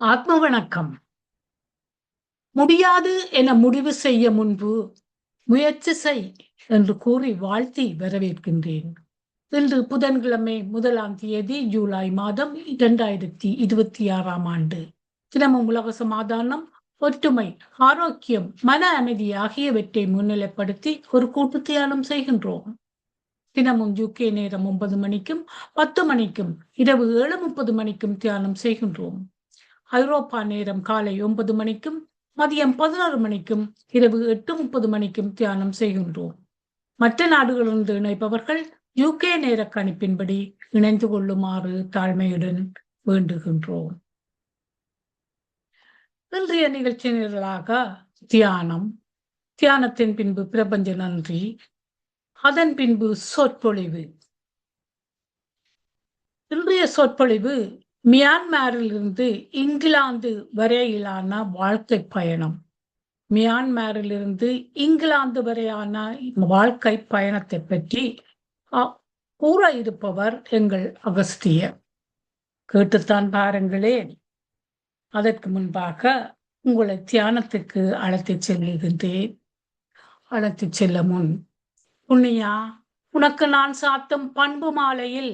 ஆத்ம வணக்கம். முடியாது என முடிவு செய்ய முன்பு முயற்சி செய் என்று கூறி வாழ்த்தி வரவேற்கின்றேன். இன்று புதன்கிழமை 1ஆம் தேதி ஜூலை மாதம் 2026ஆம் ஆண்டு. தினமும் உலக சமாதானம், ஒற்றுமை, ஆரோக்கியம், மன அமைதி ஆகியவற்றை முன்னிலைப்படுத்தி ஒரு கூட்டு தியானம் செய்கின்றோம். தினமும் UK நேரம் 9 மணிக்கும் 10 மணிக்கும் இரவு 7:30 மணிக்கும் தியானம் செய்கின்றோம். ஐரோப்பா நேரம் காலை 9 மணிக்கும் மதியம் 11 மணிக்கும் இரவு 8:30 மணிக்கும் தியானம் செய்கின்றோம். மற்ற நாடுகளிலிருந்து இணைப்பவர்கள் UK நேர கணிப்பின்படி இணைந்து கொள்ளுமாறு தாழ்மையுடன் வேண்டுகின்றோம். இன்றைய நிகழ்ச்சி நிரலாக தியானம், தியானத்தின் பின்பு பிரபஞ்ச நன்றி, அதன் பின்பு சொற்பொழிவு. இன்றைய சொற்பொழிவு மியான்மரிலிருந்து இங்கிலாந்து வரையிலான வாழ்க்கை பயணம். மியான்மரிலிருந்து இங்கிலாந்து வரையான வாழ்க்கை பயணத்தை பற்றி கூற இருப்பவர் எங்கள் அகஸ்தியர். கேட்டுத்தான் பாருங்களேன். அதற்கு முன்பாக உங்களை தியானத்துக்கு அழைத்துச் செல்லுகின்றேன். அழைத்துச் செல்ல முன், புண்ணியா, உனக்கு நான் சாத்தும் பண்பு மாலையில்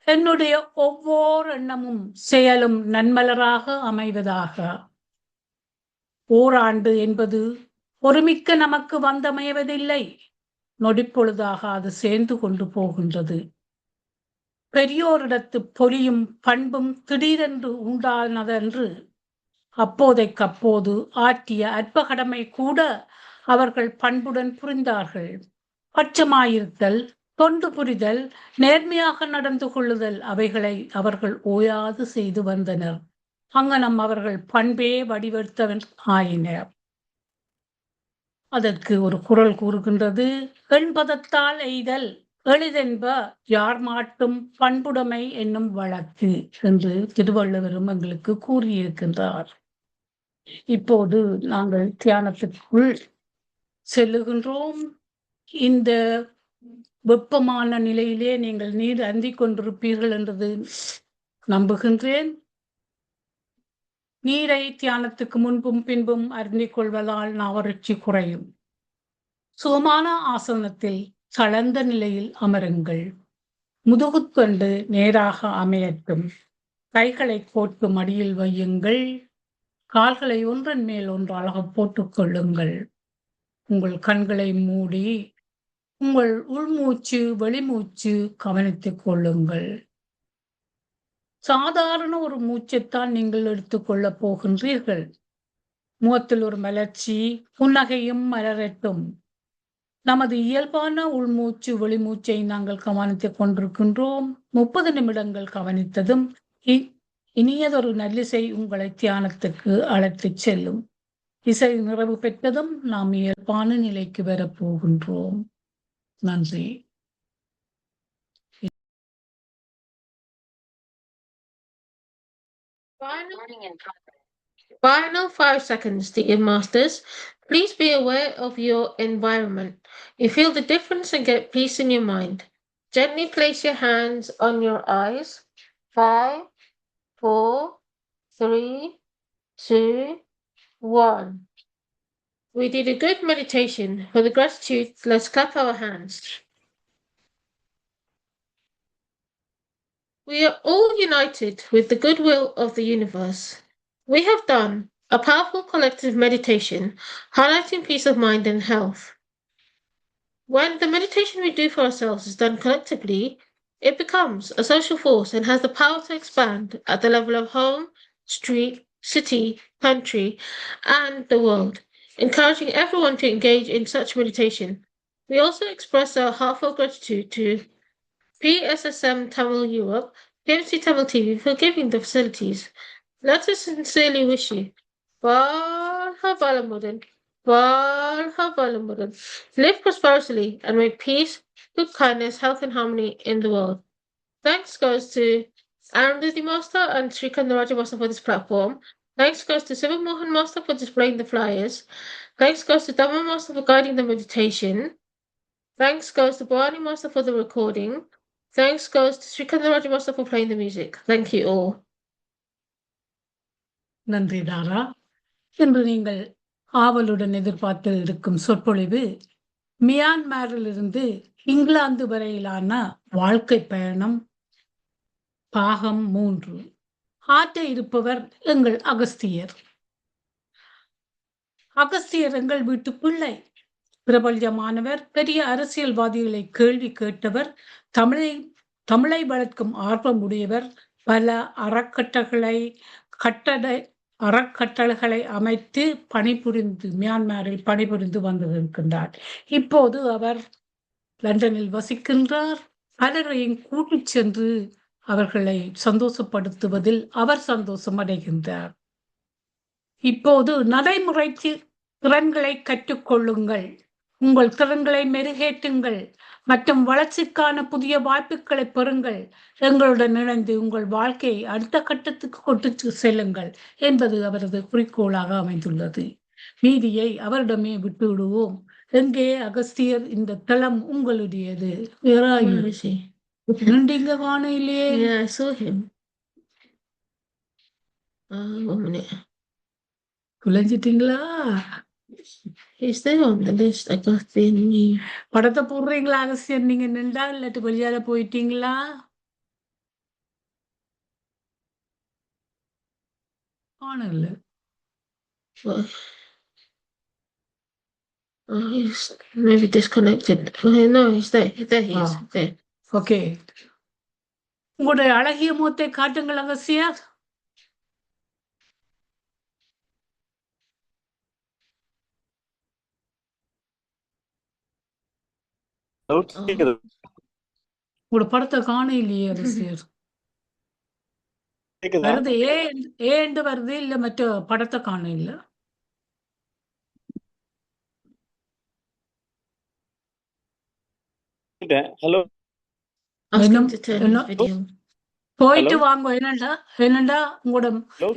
என்னுடைய ஒவ்வொரு எண்ணமும் செயலும் நன்மலராக அமைவதாக. ஓராண்டு என்பது ஒருமிக்க நமக்கு வந்தமைவதில்லை. நொடிப்பொழுதாக அது சேர்ந்து கொண்டு போகின்றது. பெரியோரிடத்து பொலியும் பண்பும் திடீரென்று உண்டானதென்று அப்போதைக்கப்போது ஆற்றிய அற்ப கடமை கூட அவர்கள் பண்புடன் புரிந்தார்கள். பட்சமாயிருத்தல், தொண்டு புரிதல், நேர்மையாக நடந்து கொள்ளுதல், அவைகளை அவர்கள் ஓயாது செய்து வந்தனர். அங்கனம் அவர்கள் பண்பே வடிவெடுத்தவன் ஆயினர். அதற்கு ஒரு குறள் கூறுகின்றது, எண்பதத்தால் எய்தல் எளிதென்ப யார் மாட்டும் பண்புடைமை என்னும் வழக்கு என்று திருவள்ளுவரும் எங்களுக்கு கூறியிருக்கின்றார். இப்போது நாங்கள் தியானத்திற்குள் செல்லுகின்றோம். இந்த வெப்பமான நிலையிலே நீங்கள் நீர் அருந்திக் கொண்டிருப்பீர்கள் என்றது நம்புகின்றேன். நீரை தியானத்துக்கு முன்பும் பின்பும் அருந்திக் கொள்வதால் நாவறட்சி குறையும். சுகமான ஆசனத்தில் தளர்ந்த நிலையில் அமருங்கள். முதுகுத்தண்டு நேராக அமையட்டும். கைகளை கோட்டு மடியில் வையுங்கள். கால்களை ஒன்றன் மேல் ஒன்றாக போட்டுக் கொள்ளுங்கள். உங்கள் கண்களை மூடி உங்கள் உள்மூச்சு வெளிமூச்சு கவனித்துக் கொள்ளுங்கள். சாதாரண ஒரு மூச்சைத்தான் நீங்கள் எடுத்துக்கொள்ளப் போகின்றீர்கள். முகத்தில் ஒரு மலர்ச்சி, புன்னகையும் மலரட்டும். நமது இயல்பான உள்மூச்சு வெளிமூச்சை நாங்கள் கவனித்துக் கொண்டிருக்கின்றோம். 30 நிமிடங்கள் கவனித்ததும் இனியதொரு நல்லிசை உங்களை தியானத்துக்கு அழைத்துச் செல்லும். இசை நிறைவு பெற்றதும் நாம் இயல்பான நிலைக்கு வரப்போகின்றோம். நன்றி. Final 5 seconds, dear masters. Please be aware of your environment. You feel the difference and get peace in your mind. Gently place your hands on your eyes. 5, 4, 3, 2, 1. We did a good meditation. For the gratitude, let's clap our hands. We are all united with the goodwill of the universe. We have done a powerful collective meditation highlighting peace of mind and health. When the meditation we do for ourselves is done collectively, it becomes a social force and has the power to expand at the level of home, street, city, country, and the world, encouraging everyone to engage in such meditation. We also express our heartfelt gratitude to PSSM Tamil Europe, PMC Tamil TV for giving the facilities. Let us sincerely wish you Valha Valamudan, Valha Valamudan. Live prosperously and make peace, good kindness, health, and harmony in the world. Thanks goes to Arundhati Master and Srikant Raja Master for this platform. Thanks goes to Siva Mohan Master for displaying the flyers. Thanks goes to Dhamma Master for guiding the meditation. Thanks goes to Bharani Master for the recording. Thanks goes to Srikant Raja Master for playing the music. Thank you all. நன்றி தாரா. இன்று நீங்கள் ஆவலுடன் பார்த்து இருக்கும் சொற்பொழிவு மியான்மரிலிருந்து இங்கிலாந்து வரையிலான வாழ்க்கை பயணம் பாகம் 3. ஆற்ற இருப்பவர் எங்கள் அகஸ்தியர். அகஸ்தியர் எங்கள் வீட்டு பிள்ளை. பிரபல்யமானவர், பெரிய அரசியல்வாதிகளை கேள்வி கேட்டவர், தமிழை வளர்க்கும் ஆர்வம் உடையவர், பல அறக்கட்டளைகளை அமைத்து மியான்மரில் பணிபுரிந்து வந்திருக்கின்றார். இப்போது அவர் லண்டனில் வசிக்கின்றார். பலரையும் கூட்டிச் சென்று அவர்களை சந்தோஷப்படுத்துவதில் அவர் சந்தோஷம் அடைகின்றார். இப்போது நடைமுறை திறன்களை கற்றுக்கொள்ளுங்கள், உங்கள் திறன்களை மெருகேற்றுங்கள் மற்றும் வளர்ச்சிக்கான புதிய வாய்ப்புகளை பெறுங்கள். எங்களுடன் இணைந்து உங்கள் வாழ்க்கையை அடுத்த கட்டத்துக்கு கொண்டு செல்லுங்கள் என்பது அவரது குறிக்கோளாக அமைந்துள்ளது. மீதியை அவரிடமே விட்டு விடுவோம். எங்கே அகஸ்தியர், இந்த தளம் உங்களுடையது. நீங்க காண இல்லையே? குலைஞ்சிட்டீங்களா? படத்தை போடுறீங்களா அகஸ்தியர்? நீங்க நின்றா இல்லாட்டி வெளியால போயிட்டீங்களா? காணல. He's maybe disconnected. No, he's there. There he is. There. Okay, உங்களுடைய அழகிய முகத்தை காட்டுங்கள் அகஸ்தியர். உங்களோட படத்தை காண இல்லையே அகஸ்தியர். வருது ஏண்டு வருது, இல்ல மற்ற படத்தை காண இல்ல. ஹலோ, போயிட்டு வாங்க. என்னண்டா உங்களோட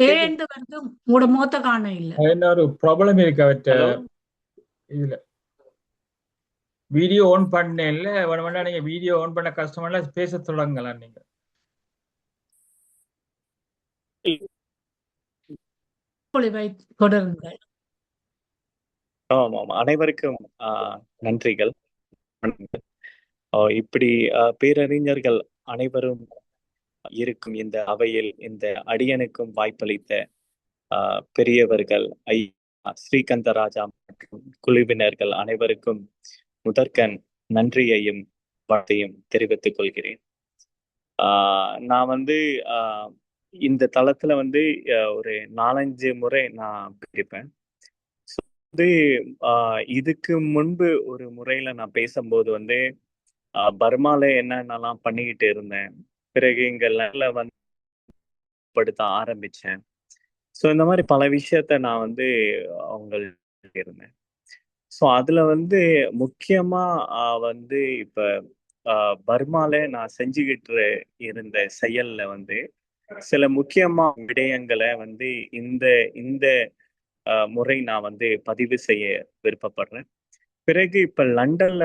ஏண்டு வருது, உங்களோட முகத்தை காண இல்ல. என்ன ஒரு ப்ராப்ளம் இருக்கு அவற்ற இதுல. வீடியோ ஆன் பண்ணல, வேணா நீங்க வீடியோ ஆன் பண்ண கஷ்டமா பேச தொடங்கலாம் நீங்க. தொடருங்கள். அனைவருக்கும் நன்றிகள். இப்படி பேரறிஞர்கள் அனைவரும் இருக்கும் இந்த அவையில் இந்த அடியனுக்கும் வாய்ப்பளித்த பெரியவர்கள் ஸ்ரீகந்தராஜா மற்றும் குழுவினர்கள் அனைவருக்கும் முதற்கண் நன்றியையும் வாழ்த்தையும் தெரிவித்துக் கொள்கிறேன். நான் இந்த தளத்துல ஒரு 4-5 முறை நான் பேசிப்பேன். இதுக்கு முன்பு ஒரு முறையில நான் பேசும்போது பர்மால என்னென்னலாம் பண்ணிக்கிட்டு இருந்தேன், பிறகு இங்க படுத்த ஆரம்பிச்சேன். ஸோ இந்த மாதிரி பல விஷயத்த நான் அவங்களுக்கு இருந்தேன். ஸோ அதுல முக்கியமா இப்ப பர்மால நான் செஞ்சுக்கிட்டு இருந்த செயல்ல சில முக்கியமான விடயங்களை இந்த இந்த முறை நான் பதிவு செய்ய விருப்பப்படுறேன். பிறகு இப்ப லண்டன்ல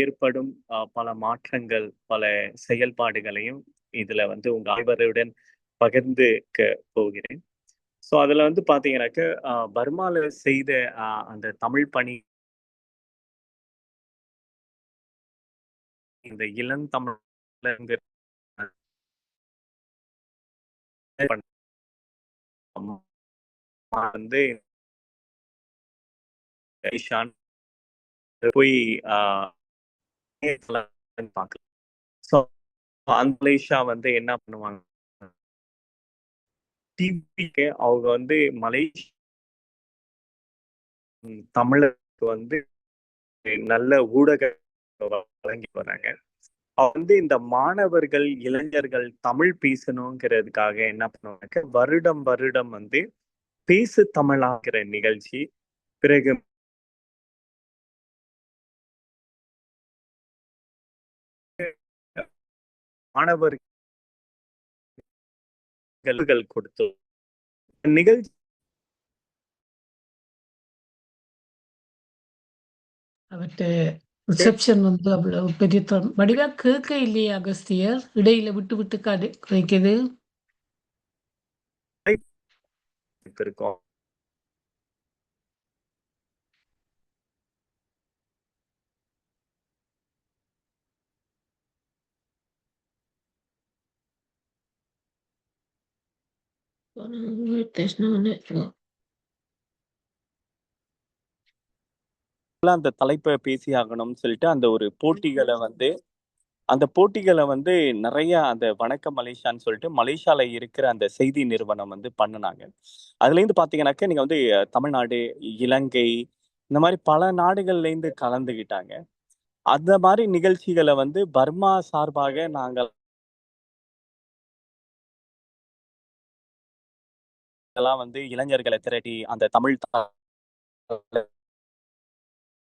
ஏற்படும் பல மாற்றங்கள், பல செயல்பாடுகளையும் இதுல உங்க அனைவருடன் பகிர்ந்துக்க போகிறேன். ஸோ அதுல பாத்தீங்கன்னாக்க பர்மால செய்த அந்த தமிழ் பணி, இந்த இளந்தமிழ் போய் பார்க்கலாம். ஸோ அந்த மலேசியா என்ன பண்ணுவாங்க, டிவிக்கு அவங்க மலேசியா தமிழுக்கு நல்ல ஊடக வழங்கி வராங்க. இந்த மாணவர்கள், இளைஞர்கள் தமிழ் பேசணுங்கிறதுக்காக என்ன பண்ணுவாங்க, வருடம் வருடம் பேசு தமிழாங்கிற நிகழ்ச்சி, பிறகு மாணவர்கள் கொடுத்து நிகழ்ச்சி அவற்றை ரிசப்ஷன் அவ்வளவு பெரிய வடிவா கேட்க இல்லையே அகஸ்தியர், இடையில விட்டு விட்டு கிடைக்குது. வாய்ப்பு இருக்கும். There's no network. அந்த தலைப்பை பேசி ஆகணும்னு சொல்லிட்டு அந்த ஒரு போட்டிகளை வந்து அந்த போட்டிகளை வந்து நிறைய அந்த வணக்கம் மலேசியான்னு சொல்லிட்டு மலேசியால இருக்கிற அந்த செய்தி நிறுவனம் வந்து பண்ணுனாங்க. அதுல இருந்து பாத்தீங்கன்னாக்க நீங்க வந்து தமிழ்நாடு, இலங்கை இந்த மாதிரி பல நாடுகள்ல இருந்து கலந்துகிட்டாங்க. அந்த மாதிரி நிகழ்ச்சிகளை வந்து பர்மா சார்பாக நாங்கள் எல்லாம் வந்து இளைஞர்களை திரட்டி அந்த தமிழ்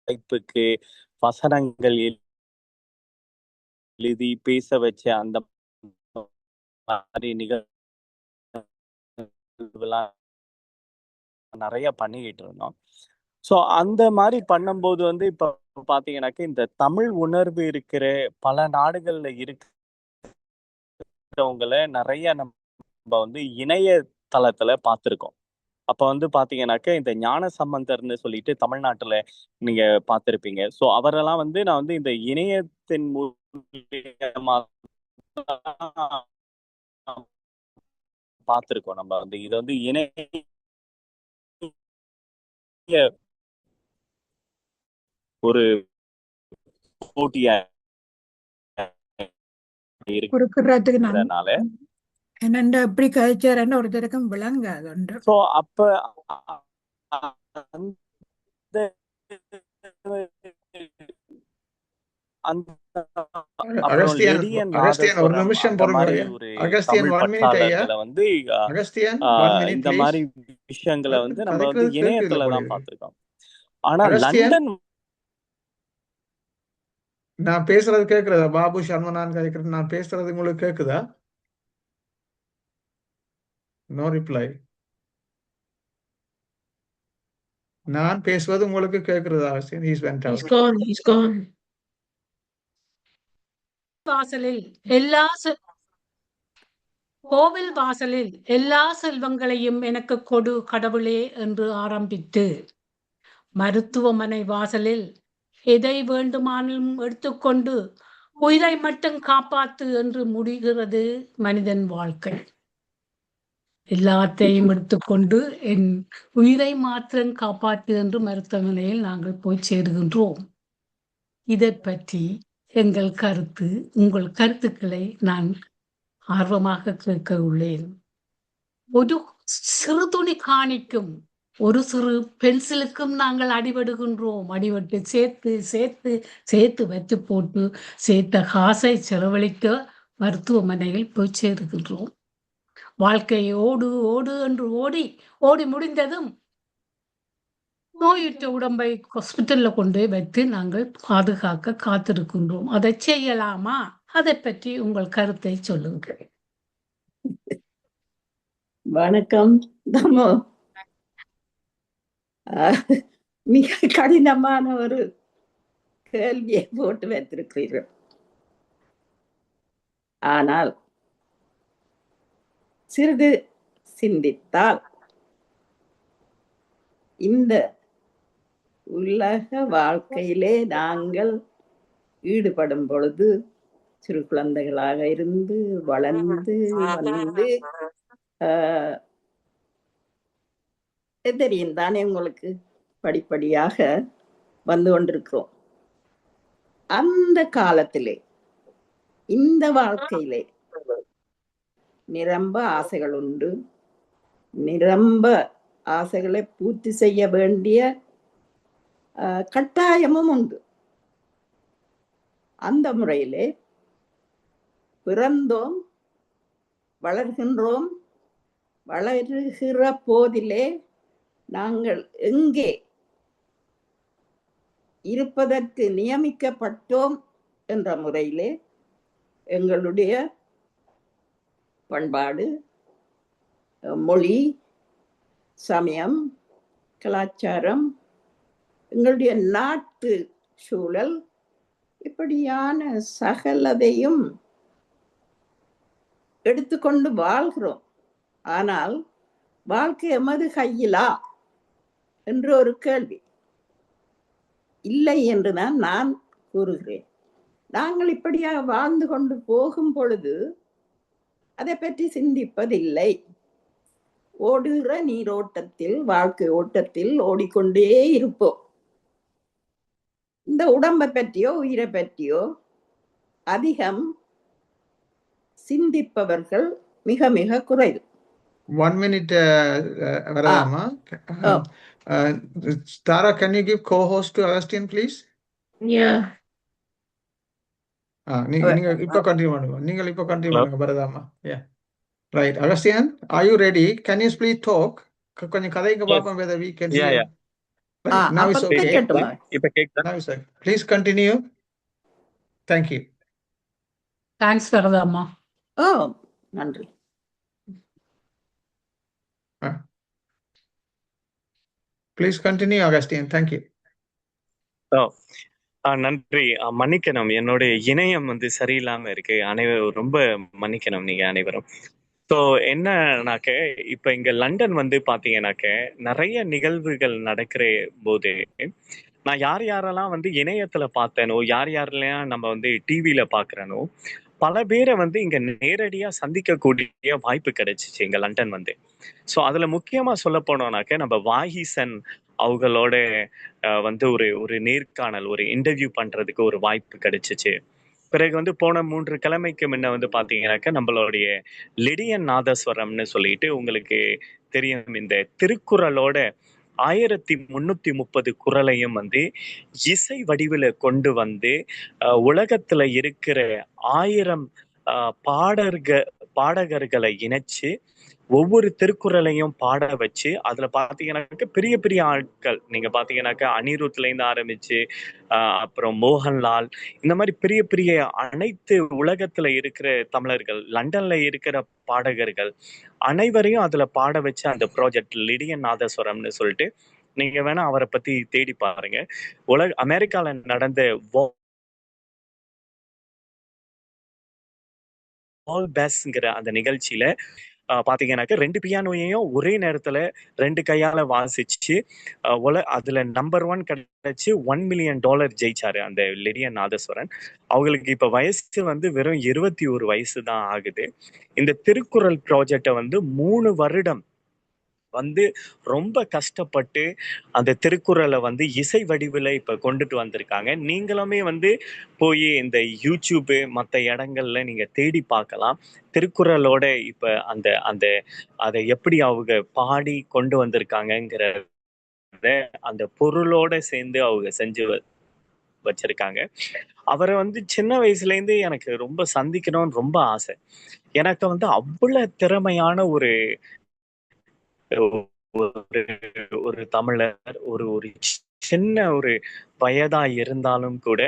தலைப்புக்கு வசனங்கள் எழுதி பேச வச்ச அந்த மாதிரி நிகழ்வுலாம் நிறைய பண்ணிக்கிட்டு இருந்தோம். ஸோ அந்த மாதிரி பண்ணும்போது வந்து இப்போ பார்த்தீங்கன்னாக்க இந்த தமிழ் உணர்வு இருக்கிற பல நாடுகள்ல இருக்கிறவங்களை நிறைய நம்ம வந்து இணையதளத்துல பார்த்துருக்கோம். அப்ப வந்து பாத்தீங்கன்னாக்க இந்த ஞான சம்பந்தர்னு சொல்லிட்டு தமிழ்நாட்டுல நீங்க பார்த்திருப்பீங்க. ஸோ அவரெல்லாம் வந்து நான் வந்து இந்த இணையத்தின் மூலமா பார்த்திருக்கோம். நம்ம வந்து இதை வந்து இணைய ஒரு போட்டியா கொடுக்கறதுக்கு இருக்கிறதுனால என்னண்ட எப்படி கழிச்சாரன்னு ஒருத்தருக்கும் விளங்காது ஒன்று. ஸோ அப்ப அந்த அப்புறம் அகஸ்தியன் லெடியன் அகஸ்தியன் ஒரு நாதஸ்வரம் நிமிஷம் அந்த பொறுங்க மாதிரி ஐயா. ஒரு அகஸ்தியன் தமிழ் 1 minute ஐயா. பற்றாளர்களை வந்து அகஸ்தியன் 1 minute இந்த please. மாதிரி விஷயங்களை வந்து நம்ம வந்து கதைக்கிறது கேட்கல இணையத்துல போல தான் இருக்கு. பார்த்திருக்கோம். ஆனா அகஸ்தியன் லண்டன் நான் பேசுறது கேக்குறதா? பாபு சர்மனான் கதைக்கிறது நான் பேசுறது உங்களுக்கு கேக்குதா? No reply. நான் பேசுவது உங்களுக்கு கேக்குறதா? Agasthiyan he's went He's out. gone. He's gone. வாசலில் எல்லா கோவில் வாசலில் எல்லா செல்வங்களையும் எனக்கு கொடு கடவுளே என்று ஆரம்பித்து மருத்துவமனை வாசலில் எதை வேண்டுமானாலும் எடுத்துக்கொண்டு உயிரை மட்டும் காப்பாத்து என்று முடிகிறது மனிதன் வாழ்க்கை. எல்லாத்தையும் எடுத்துக்கொண்டு என் உயிரை மாத்திரம் காப்பாற்று என்று மருத்துவமனையில் நாங்கள் போய் சேருகின்றோம். இதை பற்றி எங்கள் கருத்து, உங்கள் கருத்துக்களை நான் ஆர்வமாக கேட்க உள்ளேன். ஒரு சிறு துணி காணிக்கும், ஒரு சிறு பென்சிலுக்கும் நாங்கள் அடிபடுகின்றோம். அடிபட்டு சேர்த்து சேர்த்து சேர்த்து வச்சு போட்டு சேர்த்த காசை செலவழிக்க மருத்துவமனையில் போய் சேருகின்றோம். வாழ்க்கையை ஓடு ஓடு என்று ஓடி ஓடி முடிந்ததும் நோயுற்ற உடம்பை ஹாஸ்பிட்டல்ல கொண்டு வைத்து நாங்கள் பாதுகாக்க காத்திருக்கின்றோம். அதை செய்யலாமா? அதை பற்றி உங்கள் கருத்தை சொல்லுங்கள். வணக்கம் தமோ. மிக கடினமான ஒரு கேள்வியை போட்டு வைத்திருக்கிறீர்கள். ஆனால் சிறிது சிந்தித்தால் இந்த உலக வாழ்க்கையிலே நாங்கள் ஈடுபடும் பொழுது சிறு குழந்தைகளாக இருந்து வளர்ந்து வந்து தெரியும் தானே உங்களுக்கு, படிப்படியாக வந்து கொண்டிருக்கிறோம். அந்த காலத்திலே இந்த வாழ்க்கையிலே நிரம்ப ஆசைகள் உண்டு. நிரம்ப ஆசைகளை பூர்த்தி செய்ய வேண்டிய கட்டாயமும் உண்டு. அந்த முறையிலே பிறந்தோம், வளர்கின்றோம். வளருகிற போதிலே நாங்கள் எங்கே இருப்பதற்கு நியமிக்கப்பட்டோம் என்ற முறையிலே எங்களுடைய பண்பாடு, மொழி, சமயம், கலாச்சாரம், எங்களுடைய நாட்டு சூழல், இப்படியான சகலதையும் எடுத்துக்கொண்டு வாழ்கிறோம். ஆனால் வாழ்க்கை எமது கையிலா என்று ஒரு கேள்வி. இல்லை என்றுதான் நான் கூறுகிறேன். நாங்கள் இப்படியாக வாழ்ந்து கொண்டு போகும் பொழுது அதை பற்றி சிந்திப்பதில்லை. ஓடுகிற நீரோட்டத்தில், வாழ்க்கை ஓட்டத்தில் ஓடிக்கொண்டே இருப்போம். இந்த உடம்பை பற்றியோ உயிரை பற்றியோ அதிகம் சிந்திப்பவர்கள் மிக மிக குறைவு. 1 minute, Varadama. Oh. Tara, can you give co-host to Agustin, please? Yeah. நீங்க இப்ப கண்டினியூ பண்ணுங்க. நீங்கள் இப்ப கண்டினியூ பண்ணுங்க பரதாமா. Yeah. Right. Agustin, are you ready? Can you please talk? கொஞ்சம் கதைங்க பாப்போம் whether we can hear. Yeah. Right. Now it's okay. இப்ப கேக்குதா? Now it's okay. Please continue. Thank you. Thanks Varadamma. ஓ, நன்றி. Please continue, Agustin. Thank you. நன்றி. மன்னிக்கணும், என்னோட இணையம் வந்து சரியில்லாம இருக்கு. ரொம்ப மன்னிக்கணும் நீங்க அனைவரும். ஸோ என்னன்னாக்க, இப்ப இங்க லண்டன் வந்து பாத்தீங்கன்னாக்க நிறைய நிகழ்வுகள் நடக்கிற போது நான் யாரெல்லாம் வந்து இணையத்துல பார்த்தேனோ, யாரெல்லாம் நம்ம வந்து டிவியில பாக்குறேனோ, பல பேரை வந்து இங்க நேரடியா சந்திக்கக்கூடிய வாய்ப்பு கிடைச்சிச்சு இங்க லண்டன் வந்து. ஸோ அதுல முக்கியமா சொல்ல போனோம்னாக்க, நம்ம வாஹிசன் அவங்களோட வந்து ஒரு நேர்காணல், ஒரு இன்டர்வியூ பண்றதுக்கு ஒரு வாய்ப்பு கிடைச்சிச்சு. பிறகு வந்து போன 3 கிழமைக்கு முன்ன வந்து பாத்தீங்கன்னாக்க நம்மளுடைய லிடியன் நாதஸ்வரம்னு சொல்லிட்டு உங்களுக்கு தெரியும், இந்த திருக்குறளோட 1330 குறளையும் வந்து இசை வடிவில் கொண்டு வந்து உலகத்துல இருக்கிற 1000 பாடகர்களை இணைச்சு ஒவ்வொரு திருக்குறளையும் பாட வச்சு, அதுல பாத்தீங்கன்னாக்க பெரிய பெரிய ஆட்கள், நீங்க பாத்தீங்கன்னாக்க அனிருத்ல இருந்து ஆரம்பிச்சு அப்புறம் மோகன்லால், இந்த மாதிரி பெரிய பெரிய அனைத்து உலகத்துல இருக்கிற தமிழர்கள், லண்டன்ல இருக்கிற பாடகர்கள் அனைவரையும் அதுல பாட வச்ச அந்த ப்ராஜெக்ட் லிடியன் நாதஸ்வரம்னு சொல்லிட்டு, நீங்க வேணா அவரை பத்தி தேடி பாருங்க. அமெரிக்கால நடந்த வால் பேஸ்ங்கிற அந்த நிகழ்ச்சியில பாத்தீங்கன்னாக்க 2 பியானோயையும் ஒரே நேரத்துல 2 கையால வாசிச்சு அதுல நம்பர் 1 கிடைச்சு $1 million ஜெயிச்சாரு அந்த லிடியன் நாதஸ்வரன். அவங்களுக்கு இப்ப வயசு வந்து வெறும் 21 வயசு தான் ஆகுது. இந்த திருக்குறள் ப்ராஜெக்டை வந்து 3 வருடம் வந்து ரொம்ப கஷ்டப்பட்டு அந்த திருக்குறளை வந்து இசை வடிவில் இப்ப கொண்டுட்டு வந்திருக்காங்க. நீங்களுமே வந்து போய் இந்த யூடியூப் மற்ற இடங்கள்ல நீங்க தேடி பார்க்கலாம். திருக்குறளோட இப்ப அந்த அதை எப்படி அவங்க பாடி கொண்டு வந்திருக்காங்கங்கிறத அந்த பொருளோட சேர்ந்து அவங்க செஞ்சு வச்சிருக்காங்க. அவரை வந்து சின்ன வயசுல இருந்து எனக்கு ரொம்ப சந்திக்கணும்னு ரொம்ப ஆசை. எனக்கு வந்து அவ்வளவு திறமையான ஒரு தமிழர், ஒரு சின்ன ஒரு வயதா இருந்தாலும் கூட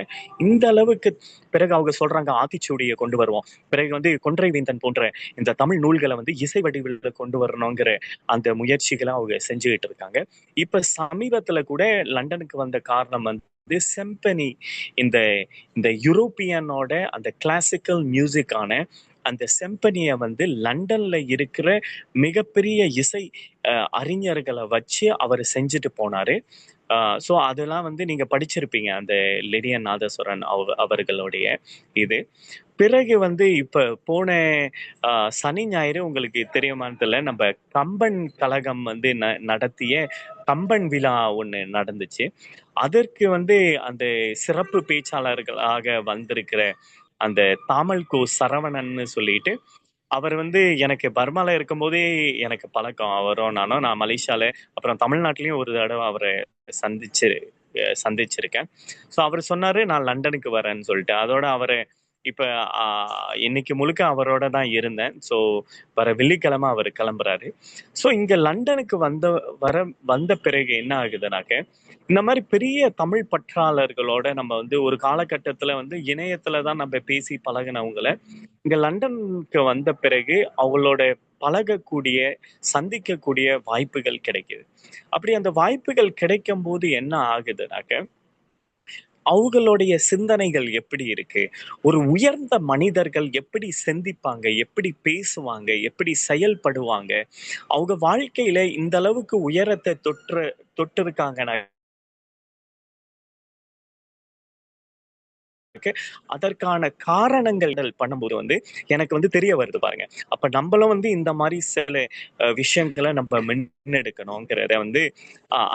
இந்த அளவுக்கு. பிறகு அவங்க சொல்றாங்க ஆத்திச்சூடியை கொண்டு வருவோம், பிறகு வந்து கொன்றை வேந்தன் போன்ற இந்த தமிழ் நூல்களை வந்து இசை வடிவில் கொண்டு வரணுங்கிற அந்த முயற்சிகளை அவங்க செஞ்சுக்கிட்டு இருக்காங்க. இப்ப சமீபத்துல கூட லண்டனுக்கு வந்த காரணம் வந்து செம்பனி, இந்த யூரோப்பியனோட அந்த கிளாசிக்கல் மியூசிக்கான அந்த செம்பனியை வந்து லண்டன்ல இருக்கிற மிகப்பெரிய இசை அறிஞர்களை வச்சு அவர் செஞ்சுட்டு போனாரு. ஸோ அதெல்லாம் வந்து நீங்க படிச்சிருப்பீங்க, அந்த லிடியன் நாதஸ்வரன் அவர்களுடைய இது. பிறகு வந்து இப்ப போன சனி ஞாயிறு உங்களுக்கு தெரியுமான்னு தெரியல, நம்ம கம்பன் கழகம் வந்து நடத்திய கம்பன் விழா ஒண்ணு நடந்துச்சு. அதற்கு வந்து அந்த சிறப்பு பேச்சாளர்களாக வந்திருக்கிற அந்த தாமல்கோ சரவணன்னு சொல்லிட்டு, அவர் வந்து எனக்கு பர்மால இருக்கும் போதே எனக்கு பழக்கம் அவரும் நானும். நான் மலேசியால அப்புறம் தமிழ்நாட்டிலயும் ஒரு தடவை அவரை சந்திச்சிருக்கேன். ஸோ அவர் சொன்னாரு நான் லண்டனுக்கு வரேன்னு சொல்லிட்டு. அதோட அவரை இப்ப இன்னைக்கு முழுக்க அவரோட தான் இருந்தேன். ஸோ வர வெள்ளிக்கிழமை அவர் கிளம்புறாரு. ஸோ இங்க லண்டனுக்கு வந்த பிறகு என்ன ஆகுதுனாக்க, இந்த மாதிரி பெரிய தமிழ் பற்றாளர்களோட நம்ம வந்து ஒரு காலகட்டத்துல வந்து இணையத்துல தான் நம்ம பேசி பழகினவங்களை இங்க லண்டனுக்கு வந்த பிறகு அவங்களோட பழகக்கூடிய, சந்திக்கக்கூடிய வாய்ப்புகள் கிடைக்குது. அப்படி அந்த வாய்ப்புகள் கிடைக்கும் போது என்ன ஆகுதுனாக்க, அவங்களுடைய சிந்தனைகள் எப்படி இருக்கு, ஒரு உயர்ந்த மனிதர்கள் எப்படி சிந்திப்பாங்க, எப்படி பேசுவாங்க, எப்படி செயல்படுவாங்க, அவங்க வாழ்க்கையில இந்த அளவுக்கு உயரத்தை தொட்டிருக்காங்கன்னா அதற்கான காரணங்கள் பண்ணும்போது எனக்கு தெரிய வருது பாருங்க. அப்ப நம்மளும் இந்த மாதிரி சில விஷயங்களை நம்ம முன்னெடுக்கணுங்கிறத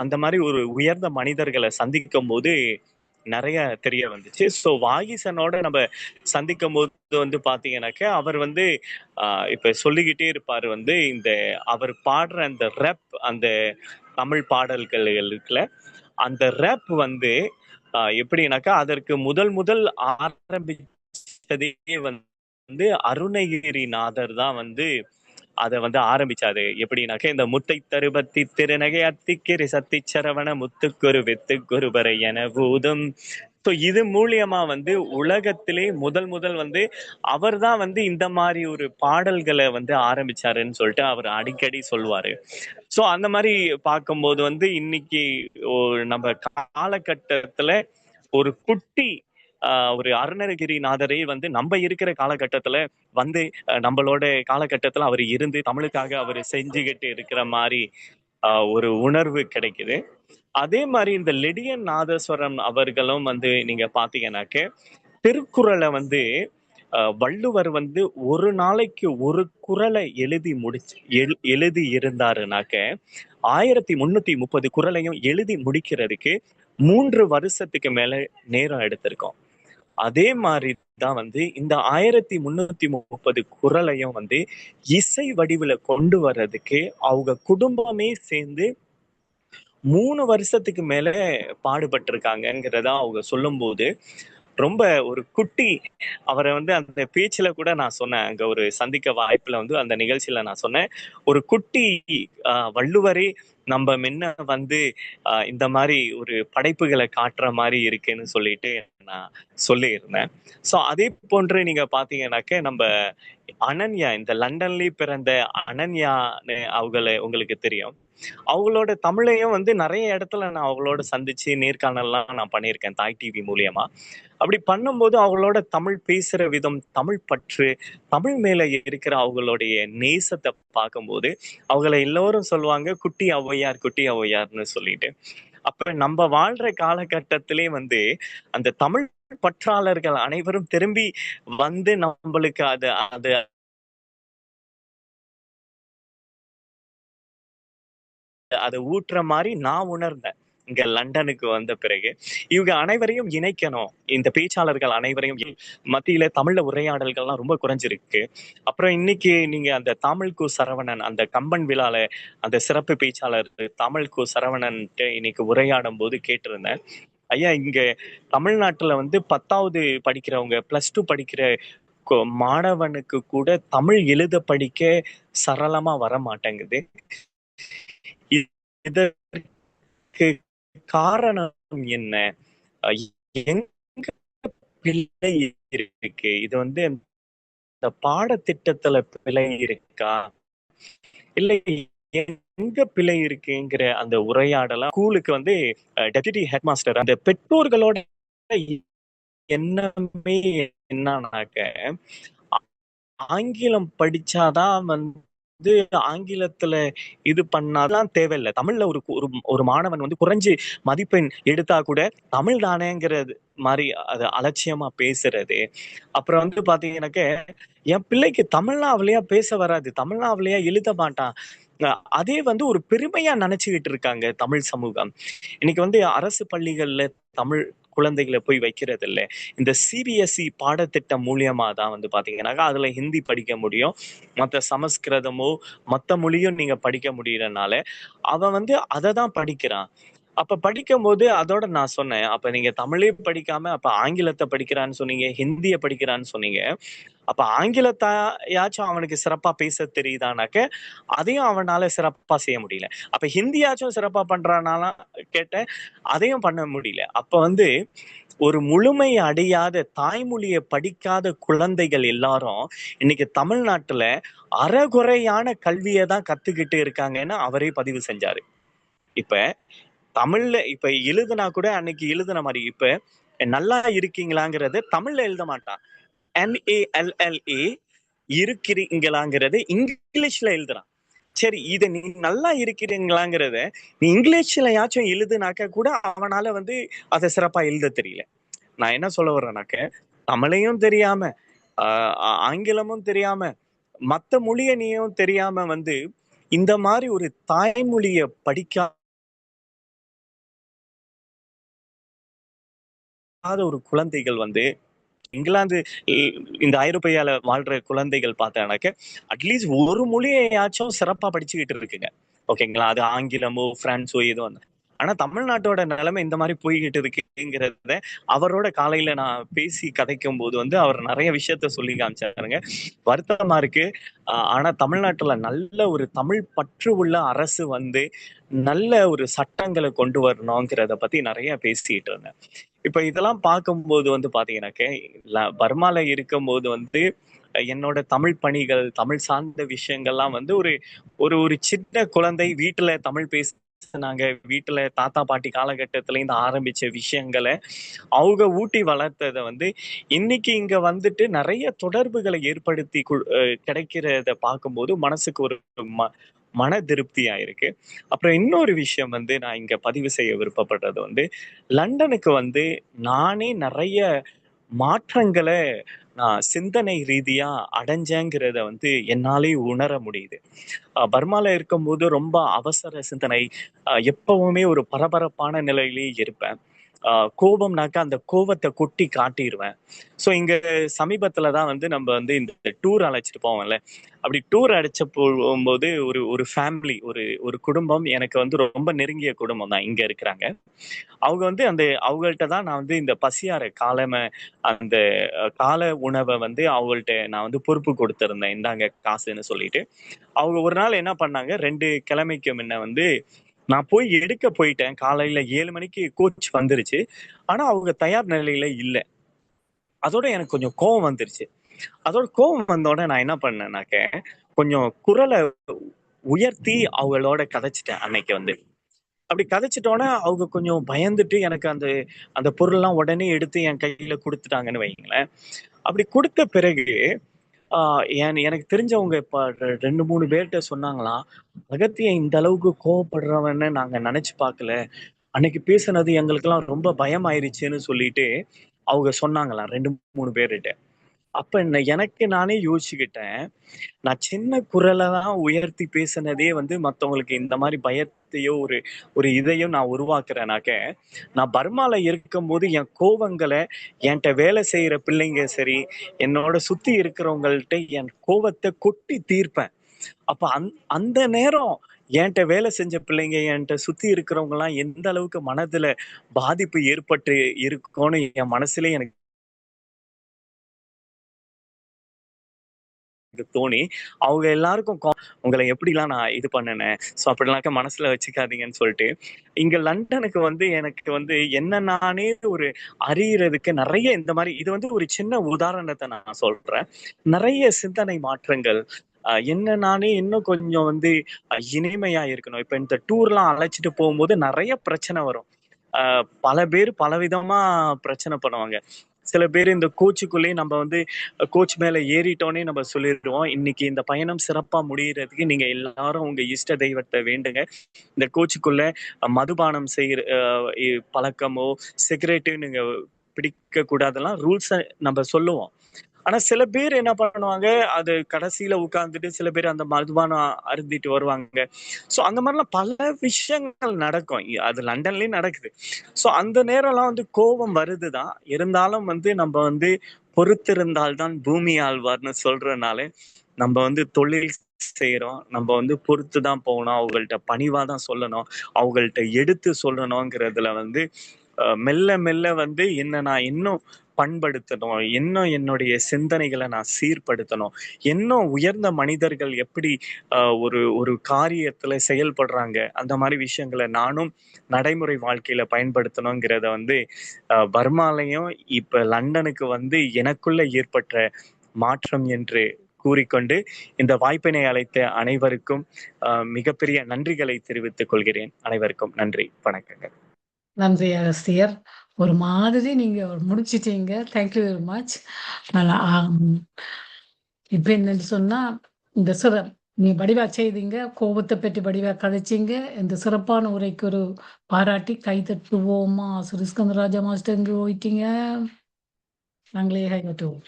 அந்த மாதிரி ஒரு உயர்ந்த மனிதர்களை சந்திக்கும் போது நிறைய தெரிய வந்துச்சு. ஸோ வாகிசனோட நம்ம சந்திக்கும் போது பாத்தீங்கன்னாக்க அவர் இப்ப சொல்லிக்கிட்டே இருப்பாரு அவர் பாடுற அந்த ரெப், அந்த தமிழ் பாடல்கள் இருக்குல்ல, அந்த ரெப் எப்படின்னாக்கா அதற்கு முதல் ஆரம்பிச்சதே அருணகிரிநாதர் தான் அதை ஆரம்பிச்சாரு. எப்படின்னாக்க இந்த முத்தை தருபத்தி திருநகை அத்திக்கிரி சத்தி சரவண முத்துக்குரு வித்து குருபரை என பூதம். ஸோ இது மூலியமா உலகத்திலே முதல் அவர் தான் இந்த மாதிரி ஒரு பாடல்களை ஆரம்பிச்சாருன்னு சொல்லிட்டு அவர் அடிக்கடி சொல்லுவாரு. ஸோ அந்த மாதிரி பார்க்கும்போது இன்னைக்கு நம்ம காலகட்டத்துல ஒரு குட்டி ஒரு அருணகிரிநாதரை நம்ம இருக்கிற காலகட்டத்துல நம்மளோட காலகட்டத்துல அவர் இருந்து தமிழுக்காக அவர் செஞ்சுக்கிட்டு இருக்கிற மாதிரி ஒரு உணர்வு கிடைக்குது. அதே மாதிரி இந்த லெடியன் நாதஸ்வரம் அவர்களும் நீங்க பாத்தீங்கன்னாக்க திருக்குறளை வள்ளுவர் ஒரு நாளைக்கு ஒரு குறளை எழுதி இருந்தாருனாக்க 1330 குறளையும் எழுதி முடிக்கிறதுக்கு 3 வருஷத்துக்கு மேல நேரம் எடுத்திருக்கோம். அதே மாதிரிதான் இந்த 1330 குறளையும் இசை வடிவுல கொண்டு வர்றதுக்கு அவங்க குடும்பமே சேர்ந்து 3 வருஷத்துக்கு மேல பாடுபட்டிருக்காங்கிறத அவங்க சொல்லும் போது ரொம்ப ஒரு குட்டி அவரை அந்த பேச்சுல கூட நான் சொன்னேன். அங்க ஒரு சந்திக்க வாய்ப்புல அந்த நிகழ்ச்சியில நான் சொன்னேன், ஒரு குட்டி வள்ளுவரே நம்ம முன்ன இந்த மாதிரி ஒரு படைப்புகளை காட்டுற மாதிரி இருக்குன்னு சொல்லிட்டு நான் சொல்லியிருந்தேன். ஸோ அதே போன்று நீங்க பாத்தீங்கன்னாக்க நம்ம அனன்யா, இந்த லண்டன்லயே பிறந்த அனன்யான்னு உங்களுக்கு தெரியும். அவங்களோட தமிழையும் நிறைய இடத்துல நான் அவங்களோட சந்திச்சு நேர்காணல்லாம் நான் பண்ணியிருக்கேன் தாய் டிவி மூலியமா. அப்படி பண்ணும்போது அவங்களோட தமிழ் பேசுற விதம், தமிழ் பற்று, தமிழ் மேல இருக்கிற அவங்களுடைய நேசத்தை பார்க்கும்போது அவங்கள எல்லோரும் சொல்லுவாங்க குட்டி ஔவையார்னு சொல்லிட்டு. அப்ப நம்ம வாழ்ற காலகட்டத்திலே அந்த தமிழ் பற்றாளர்கள் அனைவரும் திரும்பி நம்மளுக்கு அது அதை ஊட்டுற மாதிரி நான் உணர்ந்தேன் இங்க லண்டனுக்கு வந்த பிறகு. இவங்க அனைவரையும் இணைக்கணும், இந்த பேச்சாளர்கள் அனைவரையும் மத்தியில தமிழ்ல உரையாடல்கள்லாம் ரொம்ப குறைஞ்சிருக்கு. அப்புறம் இன்னைக்கு நீங்க அந்த தமிழ் கு சரவணன், அந்த கம்பன் விழால அந்த சிறப்பு பேச்சாளர் தமிழ் கு சரவணன் இன்னைக்கு உரையாடும் போது கேட்டிருந்தேன், ஐயா இங்க தமிழ்நாட்டுல 10வது படிக்கிறவங்க, +2 படிக்கிற மாணவனுக்கு கூட தமிழ் எழுத படிக்க சரளமா வர மாட்டேங்குது. இதற்கு காரணம் என்ன? எங்க பிழை இருக்கு? இது இந்த பாடத்திட்டத்துல பிழை இருக்கா, இல்லை எங்க பிழை இருக்குங்கிற அந்த உரையாடலாம் ஸ்கூலுக்கு டெப்யூட்டி ஹெட் மாஸ்டர் அந்த பெற்றோர்களோட எண்ணமே என்னன்னாக்க ஆங்கிலம் படிச்சாதான் ஆங்கிலத்துல இது பண்ணாதான் தேவையில்லை. தமிழ்ல ஒரு மாணவன் குறைஞ்சு மதிப்பெண் எடுத்தா கூட தமிழ் தானேங்கிறது மாதிரி அது அலட்சியமா பேசுறது. அப்புறம் பாத்தீங்கன்னாக்க என் பிள்ளைக்கு தமிழ்லாம் அவளையா பேச வராது, தமிழ்லாம் அவளையா எழுத மாட்டான், அதே ஒரு பெருமையா நினைச்சுக்கிட்டு இருக்காங்க தமிழ் சமூகம். இன்னைக்கு அரசு பள்ளிகள்ல தமிழ் குழந்தைகளை போய் வைக்கிறது இல்லை. இந்த சிபிஎஸ்இ பாடத்திட்டம் மூலியமா தான் பாத்தீங்கன்னாக்கா அதுல ஹிந்தி படிக்க முடியும், மற்ற சமஸ்கிருதமோ மற்ற மொழியும் நீங்க படிக்க முடியறதுனால அவன் அதை தான் படிக்கிறான். அப்ப படிக்கும் போது அதோட நான் சொன்னேன், அப்ப நீங்க தமிழே படிக்காம அப்ப ஆங்கிலத்தை படிக்கிறான்னு சொன்னீங்க, ஹிந்திய படிக்கிறான்னு சொன்னீங்க, அப்ப ஆங்கிலத்தையாச்சும் அவனுக்கு சிறப்பா பேச தெரியுதானாக்க அதையும் அவனால சிறப்பா செய்ய முடியல. அப்ப ஹிந்தியாச்சும் சிறப்பா பண்றானால கேட்ட அதையும் பண்ண முடியல. அப்ப ஒரு முழுமை அடையாத தாய்மொழியை படிக்காத குழந்தைகள் எல்லாரும் இன்னைக்கு தமிழ்நாட்டுல அறகுறையான கல்வியை தான் கத்துக்கிட்டு இருக்காங்கன்னு அவரே பதிவு செஞ்சாரு. இப்ப தமிழ்ல இப்ப எழுதுனா கூட அன்னைக்கு எழுதுன மாதிரி இப்ப நல்லா இருக்கீங்களாங்கிறத தமிழ்ல எழுத மாட்டான். NALLA இருக்கிறீங்களாங்கிறது இங்கிலீஷ்ல எழுதுறான். சரி, இத நீ நல்லா இருக்கிறீங்களாங்கிறத நீ இங்கிலீஷ்லயாச்சும் எழுதுனாக்க கூட அவனால வந்து அதை சிறப்பா எழுத தெரியல. நான் என்ன சொல்ல வர்றேனாக்க, தமிழையும் தெரியாம ஆங்கிலமும் தெரியாம மத்த மொழியனையும் தெரியாம வந்து இந்த மாதிரி ஒரு தாய்மொழிய படிக்காத ஒரு குழந்தைகள் வந்து இங்கிலாந்து இந்த ஐரோப்பியால வாழ்ற குழந்தைகள் பார்த்தானாக்க அட்லீஸ்ட் ஒரு மொழியாச்சும் சிறப்பா படிச்சுக்கிட்டு இருக்குங்க. ஓகேங்களா? அது ஆங்கிலமோ பிரான்ஸோ ஏதோ. ஆனா தமிழ்நாட்டோட நிலைமை இந்த மாதிரி போய்கிட்டு இருக்குங்கிறத அவரோட காலையில நான் பேசி கதைக்கும் போது வந்து அவர் நிறைய விஷயத்த சொல்லி காமிச்சாருங்க. வருத்தமா இருக்கு. ஆனா தமிழ்நாட்டுல நல்ல ஒரு தமிழ் பற்று உள்ள அரசு வந்து நல்ல ஒரு சட்டங்களை கொண்டு வரணுங்கிறத பத்தி நிறைய பேசிட்டு இருந்தேன். இப்ப இதெல்லாம் பார்க்கும்போது வந்து பாத்தீங்கன்னாக்க பர்மால இருக்கும்போது வந்து என்னோட தமிழ் பணிகள், தமிழ் சார்ந்த விஷயங்கள்லாம் வந்து ஒரு ஒரு ஒரு சின்ன குழந்தை வீட்டுல தமிழ் பேசினாங்க. வீட்டுல தாத்தா பாட்டி காலகட்டத்துல இருந்து ஆரம்பிச்ச விஷயங்களை அவங்க ஊட்டி வளர்த்ததை வந்து இன்னைக்கு இங்க வந்துட்டு நிறைய தொடர்புகளை ஏற்படுத்தி கிடைக்கிறத பார்க்கும்போது மனசுக்கு ஒரு மன திருப்தியா இருக்கு. அப்புறம் இன்னொரு விஷயம் வந்து நான் இங்க பதிவு செய்ய விருப்பப்படுறது வந்து லண்டனுக்கு வந்து நானே நிறைய மாற்றங்களை நான் சிந்தனை ரீதியா அடைஞ்சேங்கிறத வந்து என்னாலே உணர முடியுது. பர்மால இருக்கும்போது ரொம்ப அவசர சிந்தனை, எப்பவுமே ஒரு பரபரப்பான நிலையிலேயே இருப்பேன். கோபம்னாக்கா அந்த கோபத்தை கொட்டி காட்டிடுவேன். ஸோ இங்க சமீபத்துலதான் வந்து நம்ம வந்து இந்த டூர் அழைச்சிட்டு போவோம்ல, அப்படி டூர் அழைச்ச போகும்போது ஒரு ஒரு ஃபேமிலி, ஒரு ஒரு குடும்பம் எனக்கு வந்து ரொம்ப நெருங்கிய குடும்பம் தான் இங்க இருக்கிறாங்க. அவங்க வந்து அந்த அவங்கள்ட்ட தான் நான் வந்து இந்த பசியார அந்த கால உணவை வந்து அவங்கள்ட்ட நான் வந்து பொறுப்பு கொடுத்திருந்தேன். இந்தாங்க காசுன்னு சொல்லிட்டு. அவங்க ஒரு நாள் என்ன பண்ணாங்க, 2 கிழமைக்கு முன்ன வந்து நான் போய் எடுக்க போயிட்டேன். காலையில 7 மணிக்கு கோச் வந்துருச்சு. ஆனா அவங்க தயார் நிலையில இல்ல. அதோட எனக்கு கொஞ்சம் கோவம் வந்துருச்சு. அதோட கோவம் வந்தோட நான் என்ன பண்ணேன்னாக்க, கொஞ்சம் குரலை உயர்த்தி அவங்களோட கதைச்சிட்டேன் அன்னைக்கு வந்து. அப்படி கதைச்சிட்டோன்னே அவங்க கொஞ்சம் பயந்துட்டு எனக்கு அந்த அந்த பொருள்லாம் உடனே எடுத்து என் கையில கொடுத்துட்டாங்கன்னு வைங்களேன். அப்படி கொடுத்த பிறகு எனக்கு தெரிஞ்சவங்க இப்ப 2-3 பேர்கிட்ட சொன்னாங்களாம், அகத்தியன் இந்த அளவுக்கு கோவப்படுறவன்னு நாங்க நினைச்சு பார்க்கல. அன்னைக்கு பேசுனது எங்களுக்கெல்லாம் ரொம்ப பயமாயிருச்சுன்னு சொல்லிட்டு அவங்க சொன்னாங்களாம் 2-3 பேர்கிட்ட. அப்ப எனக்கு நானே யோசிச்சுக்கிட்டேன், நான் சின்ன குரலை தான் உயர்த்தி பேசினதே வந்து மத்தவங்களுக்கு இந்த மாதிரி பயத்தையோ ஒரு ஒரு இதையும் நான் உருவாக்குறேனாக்க, நான் பர்மால இருக்கும்போது என் கோவங்களை என்கிட்ட வேலை செய்யற பிள்ளைங்க சரி, என்னோட சுத்தி இருக்கிறவங்கள்ட்ட என் கோவத்தை கொட்டி தீர்ப்பேன். அப்ப அந்த நேரம் என்கிட்ட வேலை செஞ்ச பிள்ளைங்க, என்கிட்ட சுத்தி இருக்கிறவங்க எல்லாம் எந்த அளவுக்கு மனதுல பாதிப்பு ஏற்பட்டு இருக்கும்னு என் மனசுல எனக்கு தோணி, அவங்க எல்லாருக்கும் உங்களை எப்படிலாம் நான் இது பண்ணினேன், ஸோ அப்படிலாக்க மனசுல வச்சுக்காதீங்கன்னு சொல்லிட்டு இங்க லண்டனுக்கு வந்து எனக்கு வந்து என்ன நானே ஒரு அறியறதுக்கு நிறைய இந்த மாதிரி இது வந்து ஒரு சின்ன உதாரணத்தை நான் சொல்றேன். நிறைய சிந்தனை மாற்றங்கள், என்ன நானே இன்னும் கொஞ்சம் வந்து இனிமையா இருக்கணும். இப்ப இந்த டூர்லாம் அழைச்சிட்டு போகும்போது நிறைய பிரச்சனை வரும். பல பேர் பலவிதமா பிரச்சனை பண்ணுவாங்க. சில பேர் இந்த கோச்சுக்குள்ளேயே நம்ம வந்து கோச் மேல ஏறிட்டோன்னே நம்ம சொல்லிடுவோம், இன்னைக்கு இந்த பயணம் சிறப்பா முடியறதுக்கு நீங்க எல்லாரும் உங்க இஷ்ட தெய்வத்தை வேண்டுங்க. இந்த கோச்சுக்குள்ள மதுபானம் செய்யற பழக்கமோ சிகரெட்டு நீங்க பிடிக்க கூடாதெல்லாம் ரூல்ஸ நம்ம சொல்லுவோம். ஆனா சில பேர் என்ன பண்ணுவாங்க, அது கடைசியில உட்கார்ந்துட்டு சில பேர் அந்த மதுபானம் அருந்திட்டு வருவாங்க. சோ அந்த மாதிரிலாம் பல விஷயங்கள் நடக்கும். அது லண்டன்லயும் நடக்குது. சோ அந்த நேரம்லாம் வந்து கோபம் வருதுதான். இருந்தாலும் வந்து நம்ம வந்து பொறுத்திருந்தால் தான் பூமி ஆழ்வார்னு சொல்றதுனால நம்ம வந்து தொழில் செய்யறோம். நம்ம வந்து பொறுத்து தான் போகணும். அவங்கள்ட்ட பணிவா தான் சொல்லணும். அவங்கள்ட்ட எடுத்து சொல்லணுங்கிறதுல வந்து மெல்ல மெல்ல வந்து என்ன நான் இன்னும் பண்படுத்தணும், இன்னும் என்னுடைய சிந்தனைகளை நான் சீர்படுத்தணும், இன்னும் உயர்ந்த மனிதர்கள் எப்படி ஒரு ஒரு காரியத்துல செயல்படுறாங்க, அந்த மாதிரி விஷயங்களை நானும் நடைமுறை வாழ்க்கையில பயன்படுத்தணுங்கிறத வந்து பர்மாலையும் இப்ப லண்டனுக்கு வந்து எனக்குள்ள ஏற்பட்ட மாற்றம் என்று கூறிக்கொண்டு இந்த வாய்ப்பினை அளித்த அனைவருக்கும் மிகப்பெரிய நன்றிகளை தெரிவித்துக் கொள்கிறேன். அனைவருக்கும் நன்றி, வணக்கங்கள். நன்றி அகஸ்தியர். ஒரு மாதிரி நீங்க முடிச்சிட்டீங்க. Thank you very much. நல்லா இப்ப என்னன்னு சொன்னா இந்த நீ வடிவா செய்தீங்க, கோபத்தை பற்றி வடிவா கதைச்சீங்க. இந்த சிறப்பான உரைக்கு ஒரு பாராட்டி கை தட்டுவோமா? சுரேஷ்கந்தராஜா மாஸ்டர் எங்க போயிட்டீங்க? நாங்களே கை தட்டுவோம்.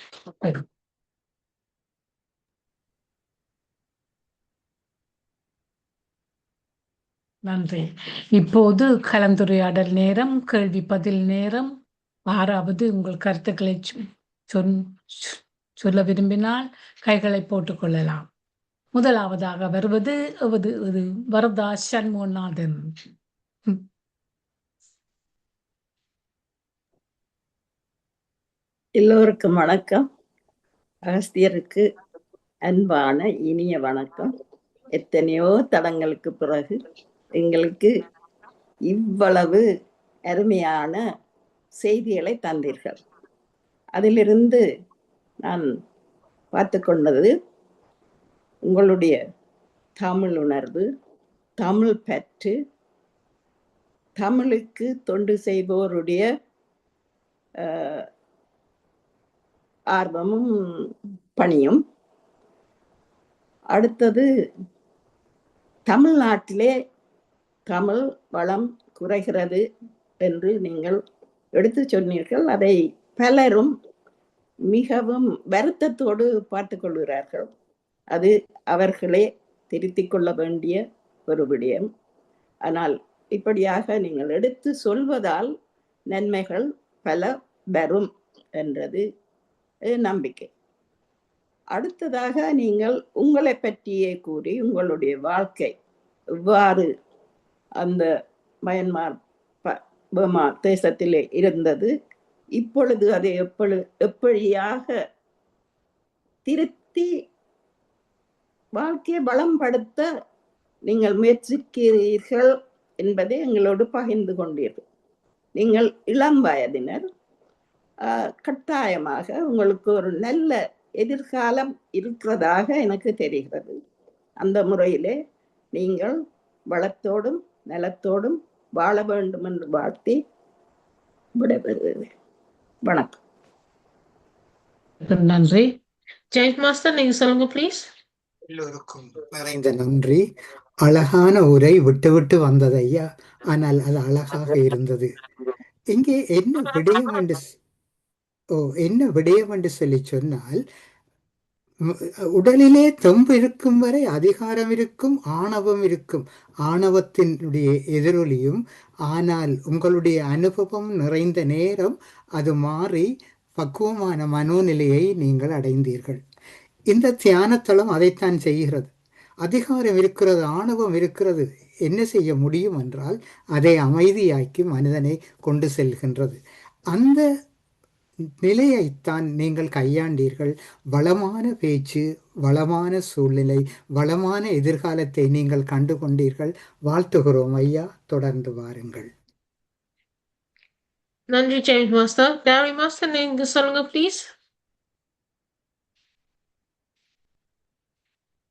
நன்றி. இப்போது கலந்துரையாடல் நேரம், கேள்வி பதில் நேரம். யாராவது உங்கள் கருத்துக்களை சொல்ல விரும்பினால் கைகளை போட்டுக் கொள்ளலாம். முதலாவதாக வருவது வரதா சண்முகநாதன். எல்லோருக்கும் வணக்கம். அகஸ்தியருக்கு அன்பான இனிய வணக்கம். எத்தனையோ தடங்களுக்கு பிறகு எங்களுக்கு இவ்வளவு அருமையான செய்திகளை தந்தீர்கள். அதிலிருந்து நான் பார்த்து கொண்டது உங்களுடைய தமிழ் உணர்வு, தமிழ் பற்று, தமிழுக்கு தொண்டு செய்பவருடைய ஆர்வமும் பணியும். அடுத்தது, தமிழ்நாட்டிலே தமிழ் வளம் குறைகிறது என்று நீங்கள் எடுத்து சொன்னீர்கள். அதை பலரும் மிகவும் வருத்தத்தோடு பார்த்து கொள்கிறார்கள். அது அவர்களே திருத்திக் கொள்ள வேண்டிய ஒரு விடயம். ஆனால் இப்படியாக நீங்கள் எடுத்து சொல்வதால் நன்மைகள் பல வரும் என்றது நம்பிக்கை. அடுத்ததாக, நீங்கள் உங்களை பற்றியே கூறி உங்களுடைய வாழ்க்கை எவ்வாறு அந்த மயன்மார் பர்மா தேசத்திலே இருந்தது, இப்பொழுது அதை எப்படியாக திருத்தி வாழ்க்கையை வளம்படுத்த நீங்கள் முயற்சிக்கிறீர்கள் என்பதை எங்களோடு பகிர்ந்து கொண்டீர்கள். நீங்கள் இளம் வயதினர், கட்டாயமாக உங்களுக்கு ஒரு நல்ல எதிர்காலம் இருக்கிறதாக எனக்கு தெரிகிறது. அந்த முறையிலே நீங்கள் வளத்தோடும் நலத்தோடும் வாழ வேண்டும் என்று வாழ்த்தி விடைபெறுகிறேன். வணக்கம். நன்றி. ஜெயந்த் மாஸ்டர், நீங்க சொல்லுங்க ப்ளீஸ். எல்லோருக்கும் நிறைந்த நன்றி. அழகான உரை விட்டு விட்டு வந்தது ஐயா, ஆனால் அது அழகாக இருந்தது. இங்கே என்ன விடயம் என்று சொல்லி சொன்னால், உடலிலே தெம்பு இருக்கும் வரை அதிகாரம் இருக்கும், ஆணவம் இருக்கும். ஆணவத்தினுடைய எதிரொலியும், ஆனால் உங்களுடைய அனுபவம் நிறைந்த நேரம் அது மாறி பக்குவமான மனோநிலையை நீங்கள் அடைந்தீர்கள். இந்த தியானத்தளம் அதைத்தான் செய்கிறது. அதிகாரம் இருக்கிறது, ஆணவம் இருக்கிறது, என்ன செய்ய முடியும் என்றால் அதை அமைதியாக்கி மனிதனை கொண்டு செல்கின்றது. அந்த நிலையைத்தான் நீங்கள் கையாண்டீர்கள். வளமான பேச்சு, வளமான சூழ்நிலை, வளமான எதிர்காலத்தை நீங்கள் கண்டு கொண்டீர்கள். வாழ்த்துகிறோம் ஐயா, தொடர்ந்து வாருங்கள். நன்றி ஜெயந்த் மாஸ்டர். டாரி மாஸ்டர், நீங்க சொல்லுங்க ப்ளீஸ்.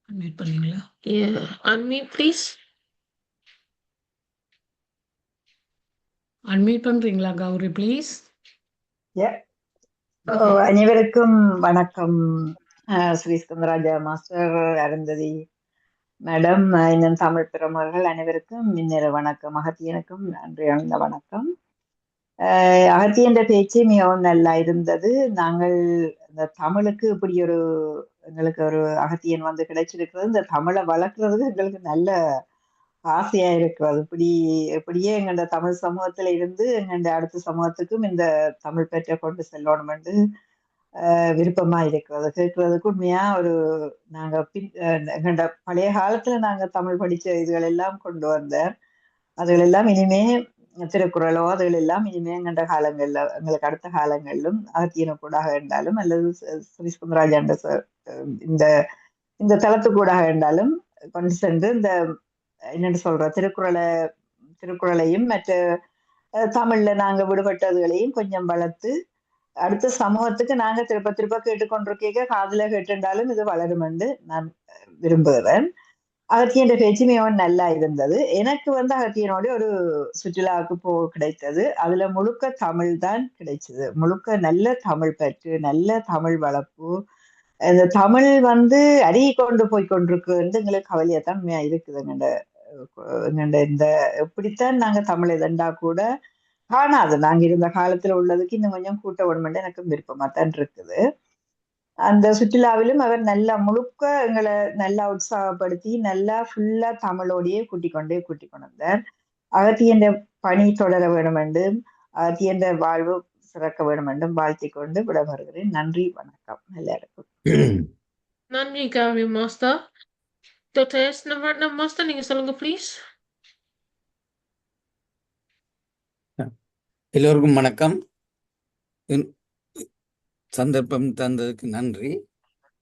அன்மியூட் பண்ணீங்களா? Unmute please. அன்மியூட் பண்றீங்களா கௌரி ப்ளீஸ்? அனைவருக்கும் வணக்கம். சுரேஷ்கந்தராஜா மாஸ்டர், அருந்ததி மேடம், இன்னும் தமிழ் பிரமுகர்கள் அனைவருக்கும் இன்னொரு வணக்கம். அகத்தியனுக்கும் நன்றி அந்த வணக்கம். அகத்தியன்ற பேச்சு மிகவும் நல்லா இருந்தது. நாங்கள் இந்த தமிழுக்கு இப்படி எங்களுக்கு ஒரு அகத்தியன் வந்து கிடைச்சிருக்கிறது. இந்த தமிழை வளர்க்கறதுக்கு எங்களுக்கு நல்ல ஆசையா இருக்கிறது. இப்படியே எங்களோட தமிழ் சமூகத்துல இருந்து எங்களோட அடுத்த சமூகத்துக்கும் இந்த தமிழ் பெற்ற கொண்டு செல்லணும் என்று விருப்பமா இருக்கிறது. கேட்கறதுக்கு உண்மையா நாங்க எங்களோட பழைய காலத்துல நாங்க தமிழ் படிச்ச இதுகள் எல்லாம் கொண்டு வந்தார். அதுகள் எல்லாம் இனிமே திருக்குறளோ அதுகள் எல்லாம் இனிமே எங்கள்ட காலங்கள்ல, எங்களுக்கு அடுத்த காலங்களிலும் அகத்தியன கூடாக இருந்தாலும் அல்லது சுரேஷ்கந்தராஜா இந்த தளத்து கூடாக இருந்தாலும் கொண்டு சென்று இந்த என்னென்னு சொல்ற திருக்குறளையும் மற்ற தமிழ்ல நாங்க விடுபட்டதுகளையும் கொஞ்சம் வளர்த்து அடுத்த சமூகத்துக்கு நாங்க திருப்ப கேட்டுக்கொண்டிருக்க காதுல கேட்டுண்டாலும் இது வளரும் என்று நான் விரும்புகிறேன். அகத்தியன் பேச்சு மிகவும் நல்லா இருந்தது. எனக்கு அகத்தியனோட ஒரு சுற்றுலாவுக்கு கிடைத்தது. அதுல முழுக்க தமிழ் தான் கிடைச்சது. முழுக்க நல்ல தமிழ் பற்று, நல்ல தமிழ் வளர்ப்பு. இந்த தமிழ் அருகி கொண்டு போய் கொண்டிருக்கு எங்களுக்கு கவலையாத்தான் இருக்குது. எங்கண்ட இந்த எப்படித்தான் நாங்க தமிழ் இதண்டா கூட காணாது. நாங்க இருந்த காலத்துல உள்ளதுக்கு இன்னும் கொஞ்சம் கூட்ட வேணுமென்று எனக்கு விருப்பமாத்தான் இருக்குது. அந்த சுற்றுலாவிலும் அவர் நல்லா முழுக்க எங்களை நல்லா உற்சாகப்படுத்தி நல்லா ஃபுல்லா தமிழோடையே கூட்டிக் கொண்டு வந்தார். அகத்தியன் பணி தொடர வேண்டும் என்றும் அகத்தியன் வாழ்வு சிறக்க வேண்டும் என்றும் வாழ்த்திக் கொண்டு விடைபெறுகிறேன். நன்றி, வணக்கம் எல்லாருக்கும். நன்றி காவி மாஸ்டர். டாக்டர் எஸ் நவரத்னம் மாஸ்டர், நீங்க சொல்லுங்க ப்ளீஸ். எல்லோருக்கும் வணக்கம். சந்தர்ப்பம் தந்ததுக்கு நன்றி.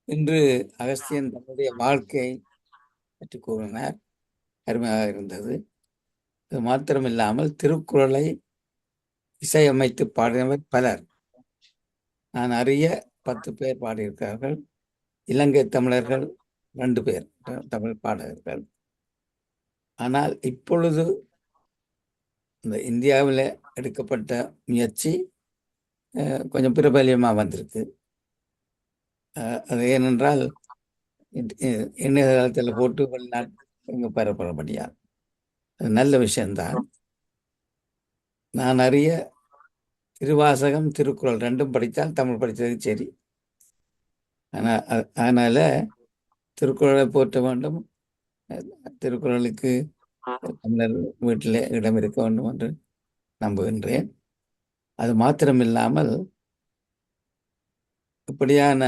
இன்று அகஸ்தியன் தன்னுடைய வாழ்க்கையை பற்றி கூறினார், அருமையாக இருந்தது. அது மாத்திரமில்லாமல் திருக்குறளை இசையமைத்து பாடினவர் பலர். நான் அறிய 10 பேர் பாடியிருக்கிறார்கள். இலங்கை தமிழர்கள் 2 பேர் தமிழ் பாடகர்கள். ஆனால் இப்பொழுது இந்த இந்தியாவில் எடுக்கப்பட்ட முயற்சி கொஞ்சம் பிரபல்யமாக வந்திருக்கு. அது ஏனென்றால் இணையதளத்தில் போட்டு வெளிநாட்டு பரப்புறபடியா. அது நல்ல விஷயம்தான். நான் அறிய திருவாசகம், திருக்குறள் 2ம் படித்தால் தமிழ் படித்ததுக்கு சரி. அதனால திருக்குறளை போற்ற வேண்டும். திருக்குறளுக்கு தமிழர் வீட்டில் இடம் இருக்க வேண்டும் என்று நம்புகின்றேன். அது மாத்திரமில்லாமல் இப்படியான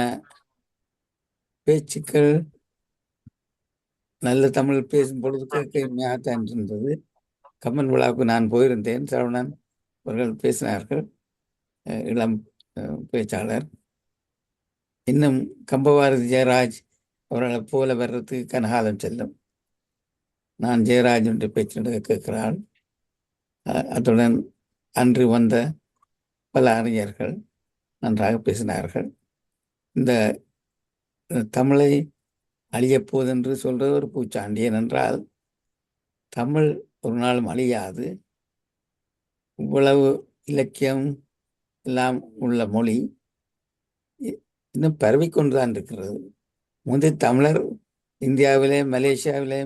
பேச்சுக்கள் நல்ல தமிழ் பேசும் பொழுது கேட்கத்தான் இருந்தது. கம்மன் விழாவுக்கு நான் போயிருந்தேன். சரவணன் அவர்கள் பேசினார்கள், இளம் பேச்சாளர். இன்னும் கம்பபாரதி ஜெயராஜ் அவர்களை போல வர்றதுக்கு கனகாலம் செல்லும். நான் ஜெயராஜ் என்று பேச்சு கேட்கிறாள். அத்துடன் அன்று வந்த பல அறிஞர்கள் நன்றாக பேசினார்கள். இந்த தமிழை அழியப்போது என்று சொல்றது ஒரு பூச்சாண்டி. ஏனென்றால் தமிழ் ஒரு நாளும் அழியாது. இவ்வளவு இலக்கியம் எல்லாம் உள்ள மொழி இன்னும் பரவிக்கொண்டுதான் இருக்கிறது. முந்தைய தமிழர் இந்தியாவிலே, மலேசியாவிலே,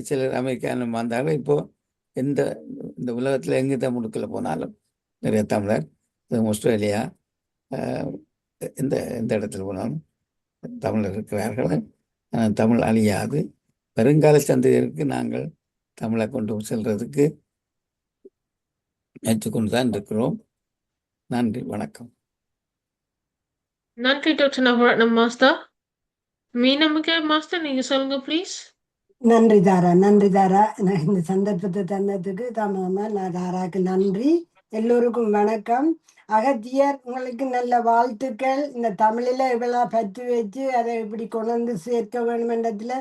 சிலர் அமெரிக்காவிலும் வந்தார்கள். இப்போ இந்த உலகத்தில் எங்கே தமிழுக்குள்ள போனாலும் நிறைய தமிழர், ஆஸ்திரேலியா, எந்த இடத்துல போனாலும் தமிழர் இருக்கிறார்கள். தமிழ் அழியாது. வருங்கால சந்ததியருக்கு நாங்கள் தமிழை கொண்டு செல்றதுக்கு முயற்சி கொண்டுதான் இருக்கிறோம். நன்றி, வணக்கம். நன்றி டாக்டர் நவரத்னம் மாஸ்டர். மீனமிகை மாஸ்டர், நீங்க சொல்லுங்க ப்ளீஸ். நன்றி தாரா, நன்றி தாரா. எனக்கு இந்த சந்தர்ப்பத்தை தந்ததுக்கு தாமதமா நான் தாராக்கு நன்றி. எல்லோருக்கும் வணக்கம். அகத்தியர், உங்களுக்கு நல்ல வாழ்த்துக்கள். இந்த தமிழில் இவ்வளவு பற்று வச்சு அதை இப்படி கொண்டு சேர்க்க வேண்டும் என்றதுல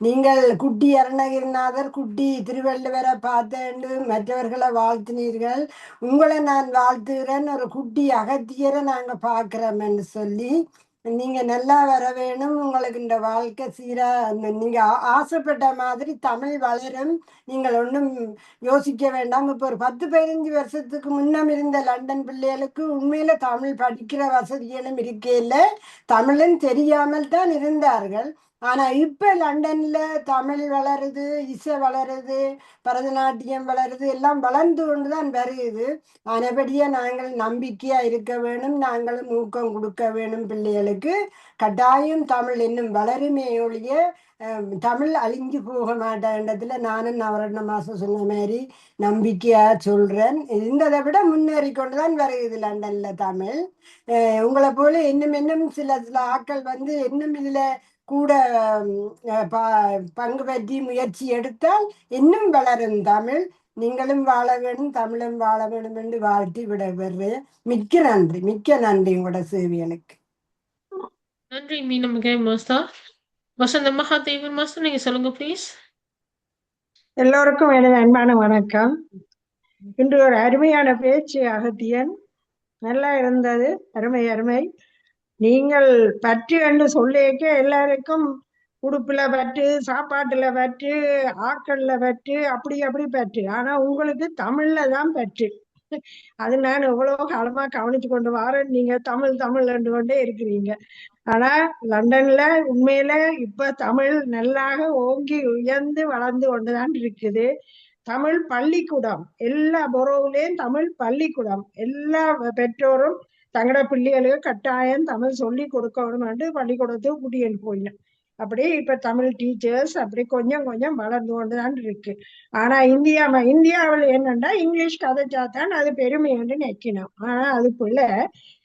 நீங்கள் குட்டி அருணகிரிநாதர், குட்டி திருவள்ளுவரை பார்த்து மற்றவர்களை வாழ்த்தினீர்கள். உங்களை நான் வாழ்த்துகிறேன். ஒரு குட்டி அகத்தியரை நாங்கள் பார்க்குறோம் என்று சொல்லி நீங்க நல்லா வர வேணும். உங்களுக்கு இந்த வாழ்க்கை சீரா நீங்க ஆசைப்பட்ட மாதிரி தமிழ் வளரும். நீங்கள் ஒன்றும் யோசிக்க வேண்டாம். இப்போ ஒரு 10-15 வருஷத்துக்கு முன்னம் இருந்த லண்டன் பிள்ளைகளுக்கு உண்மையில தமிழ் படிக்கிற வசதிகளும் இருக்கையில தமிழும் தெரியாமல் தான் இருந்தார்கள். ஆனா இப்ப லண்டன்ல தமிழ் வளருது, இசை வளருது, பரதநாட்டியம் வளருது, எல்லாம் வளர்ந்து கொண்டுதான் வருகிறது. ஆனபடியே நாங்கள் நம்பிக்கையா இருக்க வேணும். நாங்களும் ஊக்கம் கொடுக்க வேணும் பிள்ளைகளுக்கு. கட்டாயம் தமிழ் இன்னும் வளருமே ஒழிய தமிழ் அழிஞ்சு போக மாட்டேன்றதுல நானும் நவரத்ன மாசம் சொன்ன மாதிரி நம்பிக்கையா சொல்றேன். இருந்ததை விட முன்னேறி கொண்டுதான் வருகிறது லண்டன்ல தமிழ். உங்களை போல இன்னும் சில ஆட்கள் இன்னும் இதுல கூட பங்கு பற்றி முயற்சி எடுத்தால் இன்னும் வளரும் தமிழ். நீங்களும் வாழ வேணும், தமிழும் வாழ வேணும் என்று வாழ்த்தி விடைபெறேன். மிக்க நன்றி உங்களோட சேவைகளுக்கு. நன்றி மீனமிகை மாஸ்டர். வசந்த மகாதேவன் மாஸ்டர், நீங்க சொல்லுங்க ப்ளீஸ். எல்லோருக்கும் எனது அன்பான வணக்கம். இன்று ஒரு அருமையான பேச்சு அகத்தியன், நல்லா இருந்தது. அருமை. நீங்கள் பற்று என்று சொல்லிக்க எல்லாருக்கும் உடுப்புல பற்று, சாப்பாட்டுல பற்று, ஆக்கள்ல பற்று, அப்படி அப்படி பற்று. ஆனா உங்களுக்கு தமிழ்ல தான் பற்று. அது நான் எவ்வளவு காலமா கவனிச்சு கொண்டு வரேன். நீங்க தமிழ் தமிழ் கொண்டே இருக்கிறீங்க. ஆனா லண்டன்ல உண்மையில இப்ப தமிழ் நல்லாக ஓங்கி உயர்ந்து வளர்ந்து கொண்டுதான் இருக்குது. தமிழ் பள்ளிக்கூடம் எல்லா பொரோவிலையும் தமிழ் பள்ளிக்கூடம் எல்லா பெற்றோரும் தங்களோட பிள்ளைகளுக்கு கட்டாயம் தமிழ் சொல்லி கொடுக்கணும் என்று பள்ளிக்கூடத்துக்கு கூட்டிட்டு போயினேன். அப்படி இப்ப தமிழ் டீச்சர்ஸ் அப்படி கொஞ்சம் கொஞ்சம் வளர்ந்து கொண்டுதான் இருக்கு. ஆனா இந்தியாவில் என்னன்னா இங்கிலீஷ் கதைச்சாதான் அது பெருமை என்று நினைக்கணும். ஆனா அதுக்குள்ள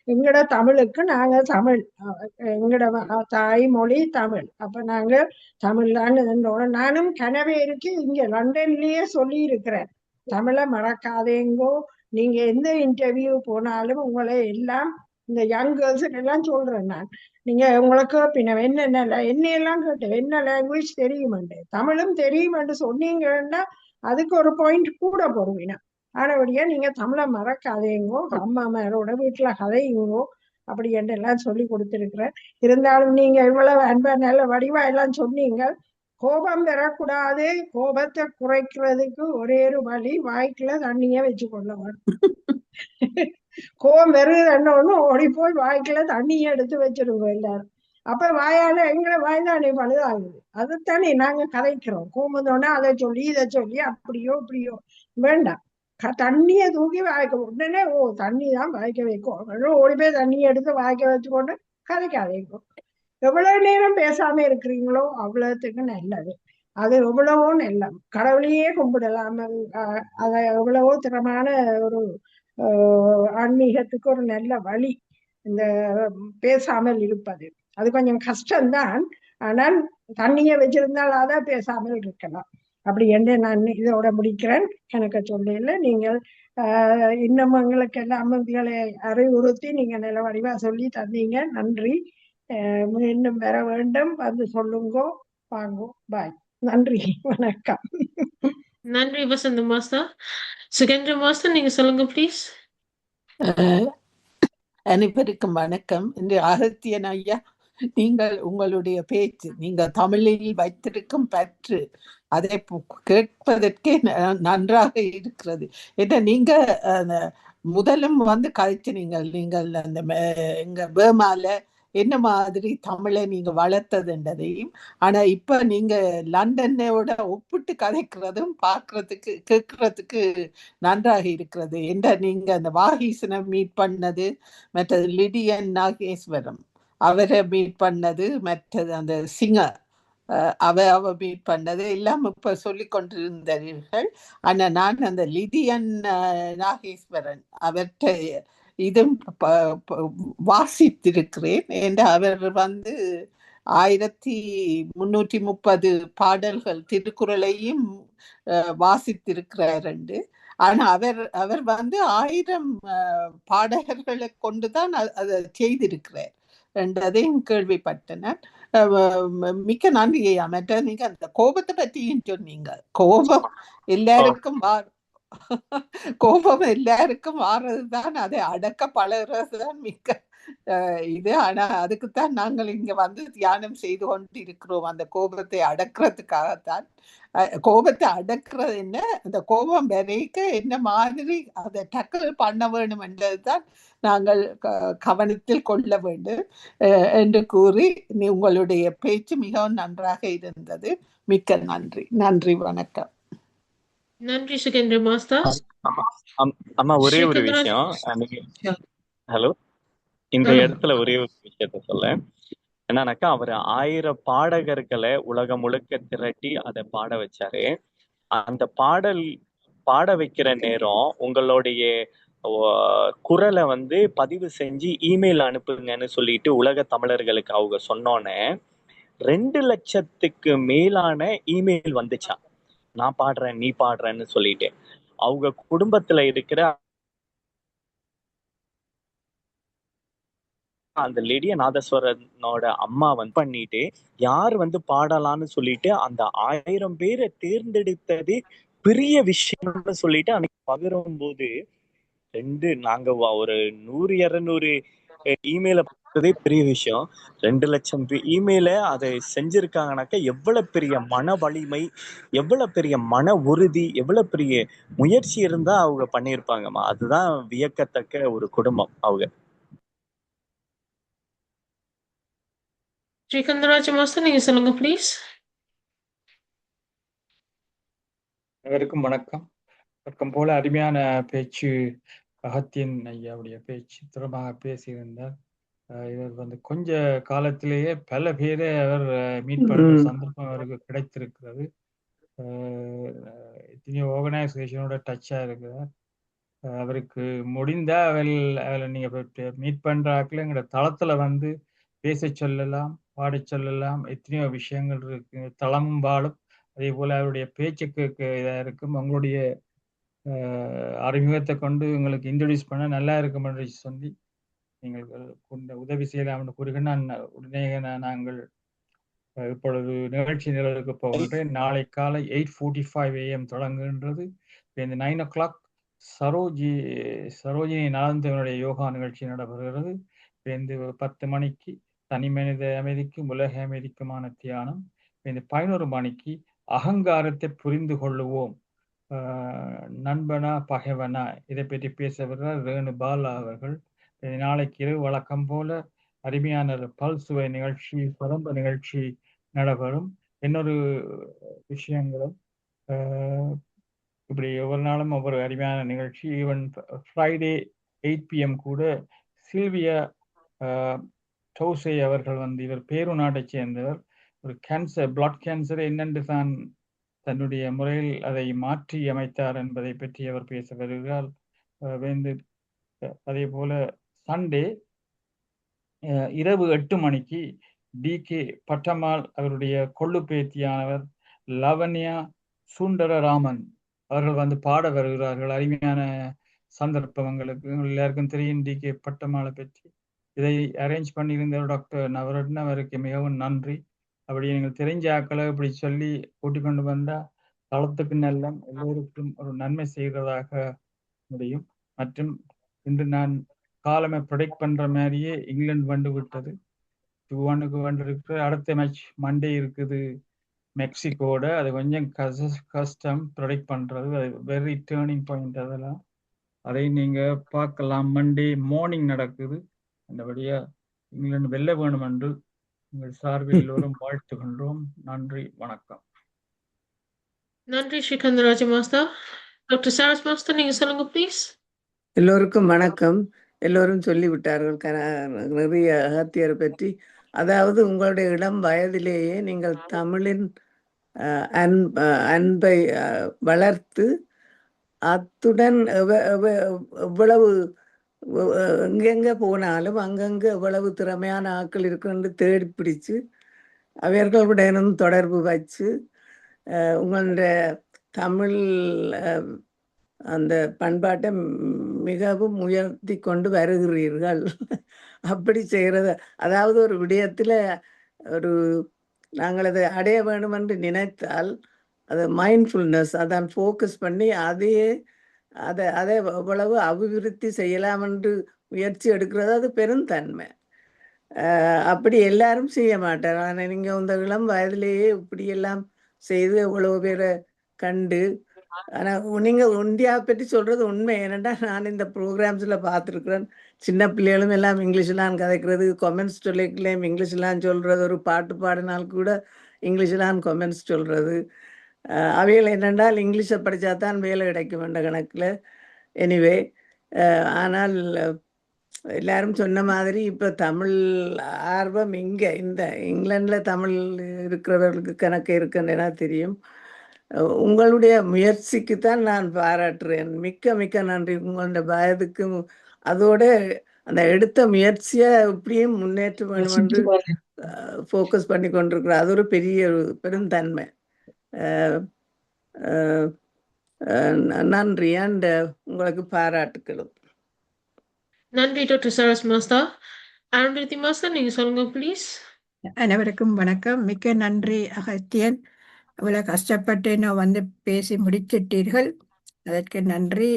எங்கட தமிழுக்கு நாங்க தமிழ் எங்கட தாய்மொழி தமிழ். அப்ப நாங்க தமிழ் தான் இருந்தோம். நானும் கனவேருக்கு இங்க லண்டன்லயே சொல்லி இருக்கிறேன், தமிழை மறக்காதேங்கோ. நீங்க எந்த இன்டர்வியூ போனாலும் உங்களை எல்லாம் இந்த யங் கேர்ள்ஸுக்கு எல்லாம் சொல்றேன் நான், நீங்க உங்களுக்கு பின்ன என்னெல்லாம் கேட்டு என்ன லாங்குவேஜ் தெரியுமெண்டு, தமிழும் தெரியுமென்று சொன்னீங்கன்னா அதுக்கு ஒரு பாயிண்ட் கூட போடுவீங்க. ஆனபடியா நீங்க தமிழை மறக்காதேங்கோ, அம்மா மேலோட வீட்டுல கதையுங்கோ அப்படி என்று எல்லாம் சொல்லி கொடுத்திருக்கிறேன். இருந்தாலும் நீங்க இவ்வளவு அன்பா நல்ல வடிவா எல்லாம் சொன்னீங்க. கோபம் பெறக்கூடாது, கோபத்தை குறைக்கிறதுக்கு ஒரே ஒரு வழி வாய்க்குள்ள தண்ணிய வச்சு கொள்ள வேணும். கோபம் வருதுன்னு ஓடி போய் வாய்க்குள்ள தண்ணிய எடுத்து வச்சிருக்கோம் எல்லாரும். அப்ப வாயால எங்களை வாய்தானே பழுதாகுது. அதைத்தானே நாங்க கதைக்கிறோம். கோபத்தோன்னா அதை சொல்லி இதை சொல்லி அப்படியோ இப்படியோ வேண்டாம். தண்ணிய தூக்கி வாய்க்க உடனே தண்ணி தான் வாய்க்க வைக்கும், ஓடி போய் தண்ணியை எடுத்து வாய்க்க வச்சுக்கொண்டு கதைக்காதைக்கும். எவ்வளவு நேரம் பேசாம இருக்கிறீங்களோ அவ்வளவுத்துக்கு நல்லது. அது எவ்வளவோ நல்ல கடவுளையே கும்பிடலாம். அதை எவ்வளவோ திறமான ஒரு ஆன்மீகத்துக்கு ஒரு நல்ல வழி இந்த பேசாமல் இருப்பது. அது கொஞ்சம் கஷ்டம்தான். ஆனால் தண்ணிய வச்சிருந்தால் அதான் பேசாமல் இருக்கலாம். அப்படி என்று நான் இதோட முடிக்கிறேன். எனக்கு சொல்லல நீங்கள் இன்னும் எங்களுக்கு எல்லாம் அமைதிகளை அறிவுறுத்தி நீங்க நல்ல வடிவா சொல்லி தந்தீங்க. நன்றி. இன்னும் வர வேண்டும், வந்து சொல்லுங்கோ, வாங்கோ. பாய். நன்றி, வணக்கம். நன்றி வசந்த மாஸ்டர். சுகேந்திர மாஸ்டர் நீங்க சொல்லுங்க ப்ளீஸ். அனைவருக்கும் வணக்கம். இன்று அகத்தியன் ஐயா, நீங்கள் உங்களுடைய பேச்சு, நீங்க தமிழில் வைத்திருக்கும் பற்று, அதை கேட்பதற்கே நன்றாக இருக்கிறது. ஏன்னா நீங்க முதலும் வந்து கதைச்சு நீங்கள் அந்த எங்க பேமால என்ன மாதிரி தமிழை நீங்க வளர்த்ததுன்றதையும், ஆனா இப்ப நீங்க லண்டனோட ஒப்பிட்டு கதைக்கிறதும் பார்க்கறதுக்கு கேட்கறதுக்கு நன்றாக இருக்கிறது. என்ற நீங்க அந்த வாகீசனை மீட் பண்ணது, மற்றது லிடியன் நாகேஸ்வரம் அவரை மீட் பண்ணது, மற்றது அந்த சிங்கர் அவ மீட் பண்ணது எல்லாம் இப்ப சொல்லி கொண்டிருந்தீர்கள். ஆனா நான் அந்த லிடியன் நாகேஸ்வரன் அவர்கிட்ட இதும் வாசித்திருக்கிறேன். என்று அவர் வந்து 1330 பாடல்கள் திருக்குறளையும் வாசித்திருக்கிறார். ஆனா அவர் வந்து 1000 பாடகர்களை கொண்டுதான் அதை செய்திருக்கிறார் என்றதையும் கேள்விப்பட்டனர். மிக்க நன்றி. மற்ற நீங்க அந்த கோபத்தை பற்றியும் சொன்னீங்க. கோபம் எல்லாருக்கும் வாரதுதான், அதை அடக்க பழகிறதுதான் மிக்க இது. ஆனா அதுக்குத்தான் நாங்கள் இங்க வந்து தியானம் செய்து கொண்டு இருக்கிறோம். அந்த கோபத்தை அடக்கிறதுக்காகத்தான். கோபத்தை அடக்கிறது என்ன, அந்த கோபம் வரைக்க என்ன மாதிரி அதை டக்கிள் பண்ண வேண்டும் என்றதுதான் நாங்கள் கவனத்தில் கொள்ள வேண்டும் என்று கூறி உங்களுடைய பேச்சு மிகவும் நன்றாக இருந்தது. மிக்க நன்றி. நன்றி, வணக்கம். நன்றி சுகேந்திர மாஸ்டர். அம்மா ஒரே ஒரு விஷயம், ஹலோ, இந்த இடத்துல ஒரே ஒரு விஷயத்த சொல்ல என்னன்னாக்கா, அவர் 1000 பாடகர்களை உலகம் முழுக்க திரட்டி அதை பாட வச்சாரு. அந்த பாட வைக்கிற நேரம் உங்களுடைய குரலை வந்து பதிவு செஞ்சு இமெயில் அனுப்புங்கன்னு சொல்லிட்டு உலக தமிழர்களுக்கு அவங்க சொன்னோன்னே 2 லட்சத்துக்கு மேலான இமெயில் வந்துச்சா, நான் பாடுறேன் நீ பாடுறேன்னு சொல்லிட்டு. அவங்க குடும்பத்துல இருக்கிற அந்த லிடிய நாதஸ்வரனோட அம்மா வந்து பண்ணிட்டு யார் வந்து பாடலான்னு சொல்லிட்டு அந்த 1000 பேரை தேர்ந்தெடுத்தது பெரிய விஷயம்னு சொல்லிட்டு அன்னைக்கு பகிரும் போது நாங்க ஒரு 100-200 இமெயில இருக்கிறதே பெரிய விஷயம். 2,00,000 இமெயில அதை செஞ்சிருக்காங்கனாக்கா எவ்வளவு பெரிய மன வலிமை, எவ்வளவு பெரிய மன உறுதி, எவ்வளவு பெரிய முயற்சி இருந்தா அவங்க பண்ணியிருப்பாங்கம்மா. அதுதான் வியக்கத்தக்க ஒரு குடும்பம் அவங்க. Srikandaraja Master, நீங்க சொல்லுங்க ப்ளீஸ். அனைவருக்கும் வணக்கம். வழக்கம் போல அருமையான பேச்சு அகத்தியன் ஐயாவுடைய பேச்சு திறமாக பேசியிருந்தார். இவர் கொஞ்ச காலத்திலேயே பல பேரை அவர் மீட் பண்ற சந்தர்ப்பம் அவருக்கு கிடைத்திருக்கிறது. எத்தனையோ ஆர்கனைசேஷனோட டச்சா இருக்கிறார். அவருக்கு முடிந்தா அவளை நீங்க மீட் பண்றாக்குல எங்களோட தளத்துல பேச சொல்லலாம், பாட சொல்லலாம். எத்தனையோ விஷயங்கள் இருக்கு. தளமும் பாடும். அதே போல அவருடைய பேச்சுக்கு இதா இருக்கும். உங்களுடைய அறிமுகத்தை கொண்டு உங்களுக்கு இன்ட்ரடியூஸ் பண்ண நல்லா இருக்கும் என்று சொல்லி நீங்கள் உதவி செய்யலாம் என்று கூறுகிறேன். உடனே நாங்கள் இப்பொழுது நிகழ்ச்சி நிரலுக்கு போகின்றேன். நாளை காலை 8:45 AM தொடங்குகின்றது. இந்த 9 o'clock சரோஜினி நலந்தவனுடைய யோகா நிகழ்ச்சி நடைபெறுகிறது. 10 மணிக்கு தனி மனித அமைதிக்கும் உலக அமைதிக்குமான தியானம். 11 மணிக்கு அகங்காரத்தை புரிந்து கொள்ளுவோம், நண்பனா பகைவனா, இதை பற்றி பேச வருகிறார் ரேணு பாலா அவர்கள். நாளைக்கு இரவு வழக்கம் போல அருமையான பல்சுவை நிகழ்ச்சி, பரம்ப நிகழ்ச்சி நடைபெறும். இன்னொரு விஷயங்களும் இப்படி ஒவ்வொரு நாளும் ஒவ்வொரு அருமையான நிகழ்ச்சி. ஈவன் ஃப்ரைடே 8 PM கூட சில்வியா டோசே அவர்கள் இவர் பேரு நாட்டை சேர்ந்தவர். ஒரு கேன்சர், பிளட் கேன்சர் என்னென்று தான் தன்னுடைய முறையில் அதை மாற்றி அமைத்தார் என்பதை பற்றி அவர் பேச வருகிறார். அதே போல சண்டே இரவு 8 மணிக்கு DK பட்டம்மாள் அவருடைய கொள்ளு பேத்தியானவர் லவண்யா சுந்தரராமன் அவர்கள் பாட வருகிறார்கள். அருமையான சந்தர்ப்பங்களுக்கு எல்லாருக்கும் தெரியும் DK பட்டம்மாளை பற்றி. இதை அரேஞ்ச் பண்ணியிருந்தவர் டாக்டர் நவரத்ன, அவருக்கு மிகவும் நன்றி. அப்படி நீங்கள் தெரிஞ்ச ஆக்களை இப்படி சொல்லி கூட்டிக் கொண்டு வந்தா தளத்துக்கு நல்ல எல்லோருக்கும் ஒரு நன்மை செய்கிறதாக முடியும். மற்றும் இன்று நான் காலமை ப்ரொடெக்ட் பண்ற மாதிரியே இங்கிலாந்து விட்டது. 2-1 இருக்கு. அடுத்த மேட்ச் மண்டே இருக்குது மெக்சிகோட. அது கொஞ்சம் கஷ்டம் ப்ரொடெக்ட் பண்றது. அது வெரி டேர்னிங் பாயிண்ட். அதெல்லாம் அதை நீங்க பார்க்கலாம். மண்டே மார்னிங் நடக்குது. அந்தபடியா இங்கிலாந்து வெல்ல வேணும் என்று உங்கள் சார்பில் எல்லோரும் வாழ்த்துகின்றோம். நன்றி, வணக்கம். நன்றி ஸ்ரீகந்தராஜ மாஸ்டர். டாக்டர் சாரஸ் மாஸ்டர், நீங்க சொல்லுங்க ப்ளீஸ். எல்லோருக்கும் வணக்கம். எல்லோரும் சொல்லிவிட்டார்கள் நிறைய அகத்தியரை பற்றி. அதாவது உங்களுடைய இளம் வயதிலேயே நீங்கள் தமிழின் அன்பை வளர்த்து அத்துடன் எவ்வளவு எங்கெங்க போனாலும் அங்கங்கே எவ்வளவு திறமையான ஆட்கள் இருக்குன்னு தேடி பிடிச்சு அவர்களுடனும் தொடர்பு வச்சு உங்களுடைய தமிழ் அந்த பண்பாட்டை மிகவும் உயர்த்தி கொண்டு வருகிறீர்கள். அப்படி செய்கிறது, அதாவது ஒரு விடயத்தில் நாங்கள் அதை அடைய வேண்டும் என்று நினைத்தால் அது மைண்ட்ஃபுல்னஸ், அதான் ஃபோக்கஸ் பண்ணி அதை எவ்வளவு அபிவிருத்தி செய்யலாம் என்று முயற்சி எடுக்கிறது. அது பெருந்தன்மை. அப்படி எல்லாரும் செய்ய மாட்டார். ஆனால் நீங்கள் இந்த இளம் வயதிலேயே இப்படியெல்லாம் செய்து எவ்வளவு பேரை கண்டு. ஆனால் நீங்கள் இந்தியாவை பற்றி சொல்கிறது உண்மை. ஏனெண்டா நான் இந்த ப்ரோக்ராம்ஸில் பார்த்துருக்குறேன். சின்ன பிள்ளைகளும் எல்லாம் இங்கிலீஷ்லாம் கதைக்கிறது, கொமெண்ட்ஸ் சொல்லிக்கலையும் இங்கிலீஷ்லாம் சொல்கிறது, ஒரு பாட்டு பாடினால் கூட இங்கிலீஷ்லாம் கொமெண்ட்ஸ் சொல்கிறது. அவைகள் என்னென்றால் இங்கிலீஷை படித்தா தான் வேலை கிடைக்கும் என்ற கணக்கில். எனிவே, ஆனால் எல்லாரும் சொன்ன மாதிரி இப்போ தமிழ் ஆர்வம் இங்கே இந்த இங்கிலாண்டில் தமிழ் இருக்கிறவர்களுக்கு கணக்கு இருக்குன்னு தெரியும். உங்களுடைய முயற்சிக்கு தான் நான் பாராட்டுறேன். மிக்க மிக்க நன்றி. உங்களுடைய வயதுக்கும் அதோட அந்த எடுத்த முயற்சியை இப்படியும் முன்னேற்ற வேணும் என்று ஃபோக்கஸ் பண்ணி கொண்டிருக்கிறோம். அது ஒரு பெருந்தன்மை. நன்றி. அண்ட் உங்களுக்கு பாராட்டுக்களும். நன்றி doctor charas master. Arundhati master, நீங்க சொல்லுங்க ப்ளீஸ். அனைவருக்கும் வணக்கம். மிக்க நன்றி அகத்தியன். இவ்வளவு கஷ்டப்பட்டு நான் பேசி முடிச்சிட்டீர்கள். அதற்கு நன்றி.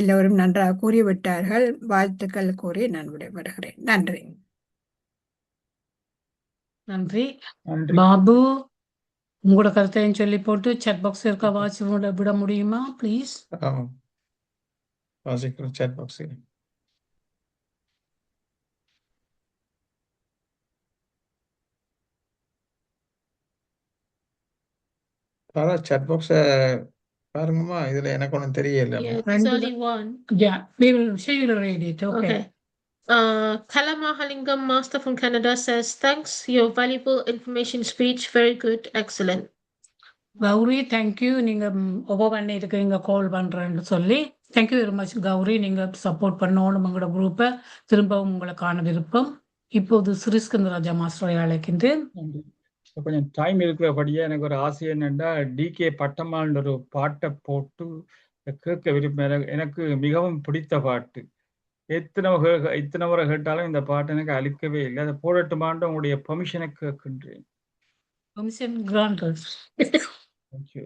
எல்லோரும் நன்றாக கூறிவிட்டார்கள். வாழ்த்துக்கள் கூறி நான் விடைபெறுகிறேன். நன்றி. நன்றி. நன்றி. பாபு, உங்களோட கருத்தையும் சொல்லி போட்டு chat box இருக்க வாட்சி விட முடியுமா ப்ளீஸ்? ஆமாம். வாசிக்கிறோம் chat box-ல். தாரா chat box-அ பாருங்கம்மா. இதுல எனக்கு ஒண்ணும் தெரியலம்மா. Yeah, there's only one. Yeah, we will show you the read it. Okay. Okay. Kalamahalingam Master from Canada says, thanks, your valuable information speech, very good, excellent. Gowri, thank you. நீங்க ஒவ்வொரு பண்ணி இருக்கீங்க கால் பண்றேன்னு சொல்லி. Thank you very much Gowri. நீங்க support பண்ணணும் உங்களோட குரூப்பை. திரும்பவும் உங்களை காண விருப்பம். இப்போது ஸ்ரீஸ்கந்தராஜா மாஸ்டரை அழைக்கின்றேன். நன்றி. கொஞ்சம் டைம் இருக்கிறபடியே எனக்கு ஒரு ஆசை என்னன்னா, டிகே பட்டம்மாள்ன்ற ஒரு பாட்டை போட்டு கேட்க விரும்புகிறேன். எனக்கு மிகவும் பிடித்த பாட்டு. இத்தனை முறை கேட்டாலும் இந்த பாட்டு எனக்கு அழிக்கவே இல்லை. அதை போடட்டுமான்ற உங்களுடைய பெர்மிஷனை கேட்கின்றேன். Permission granted. Thank you.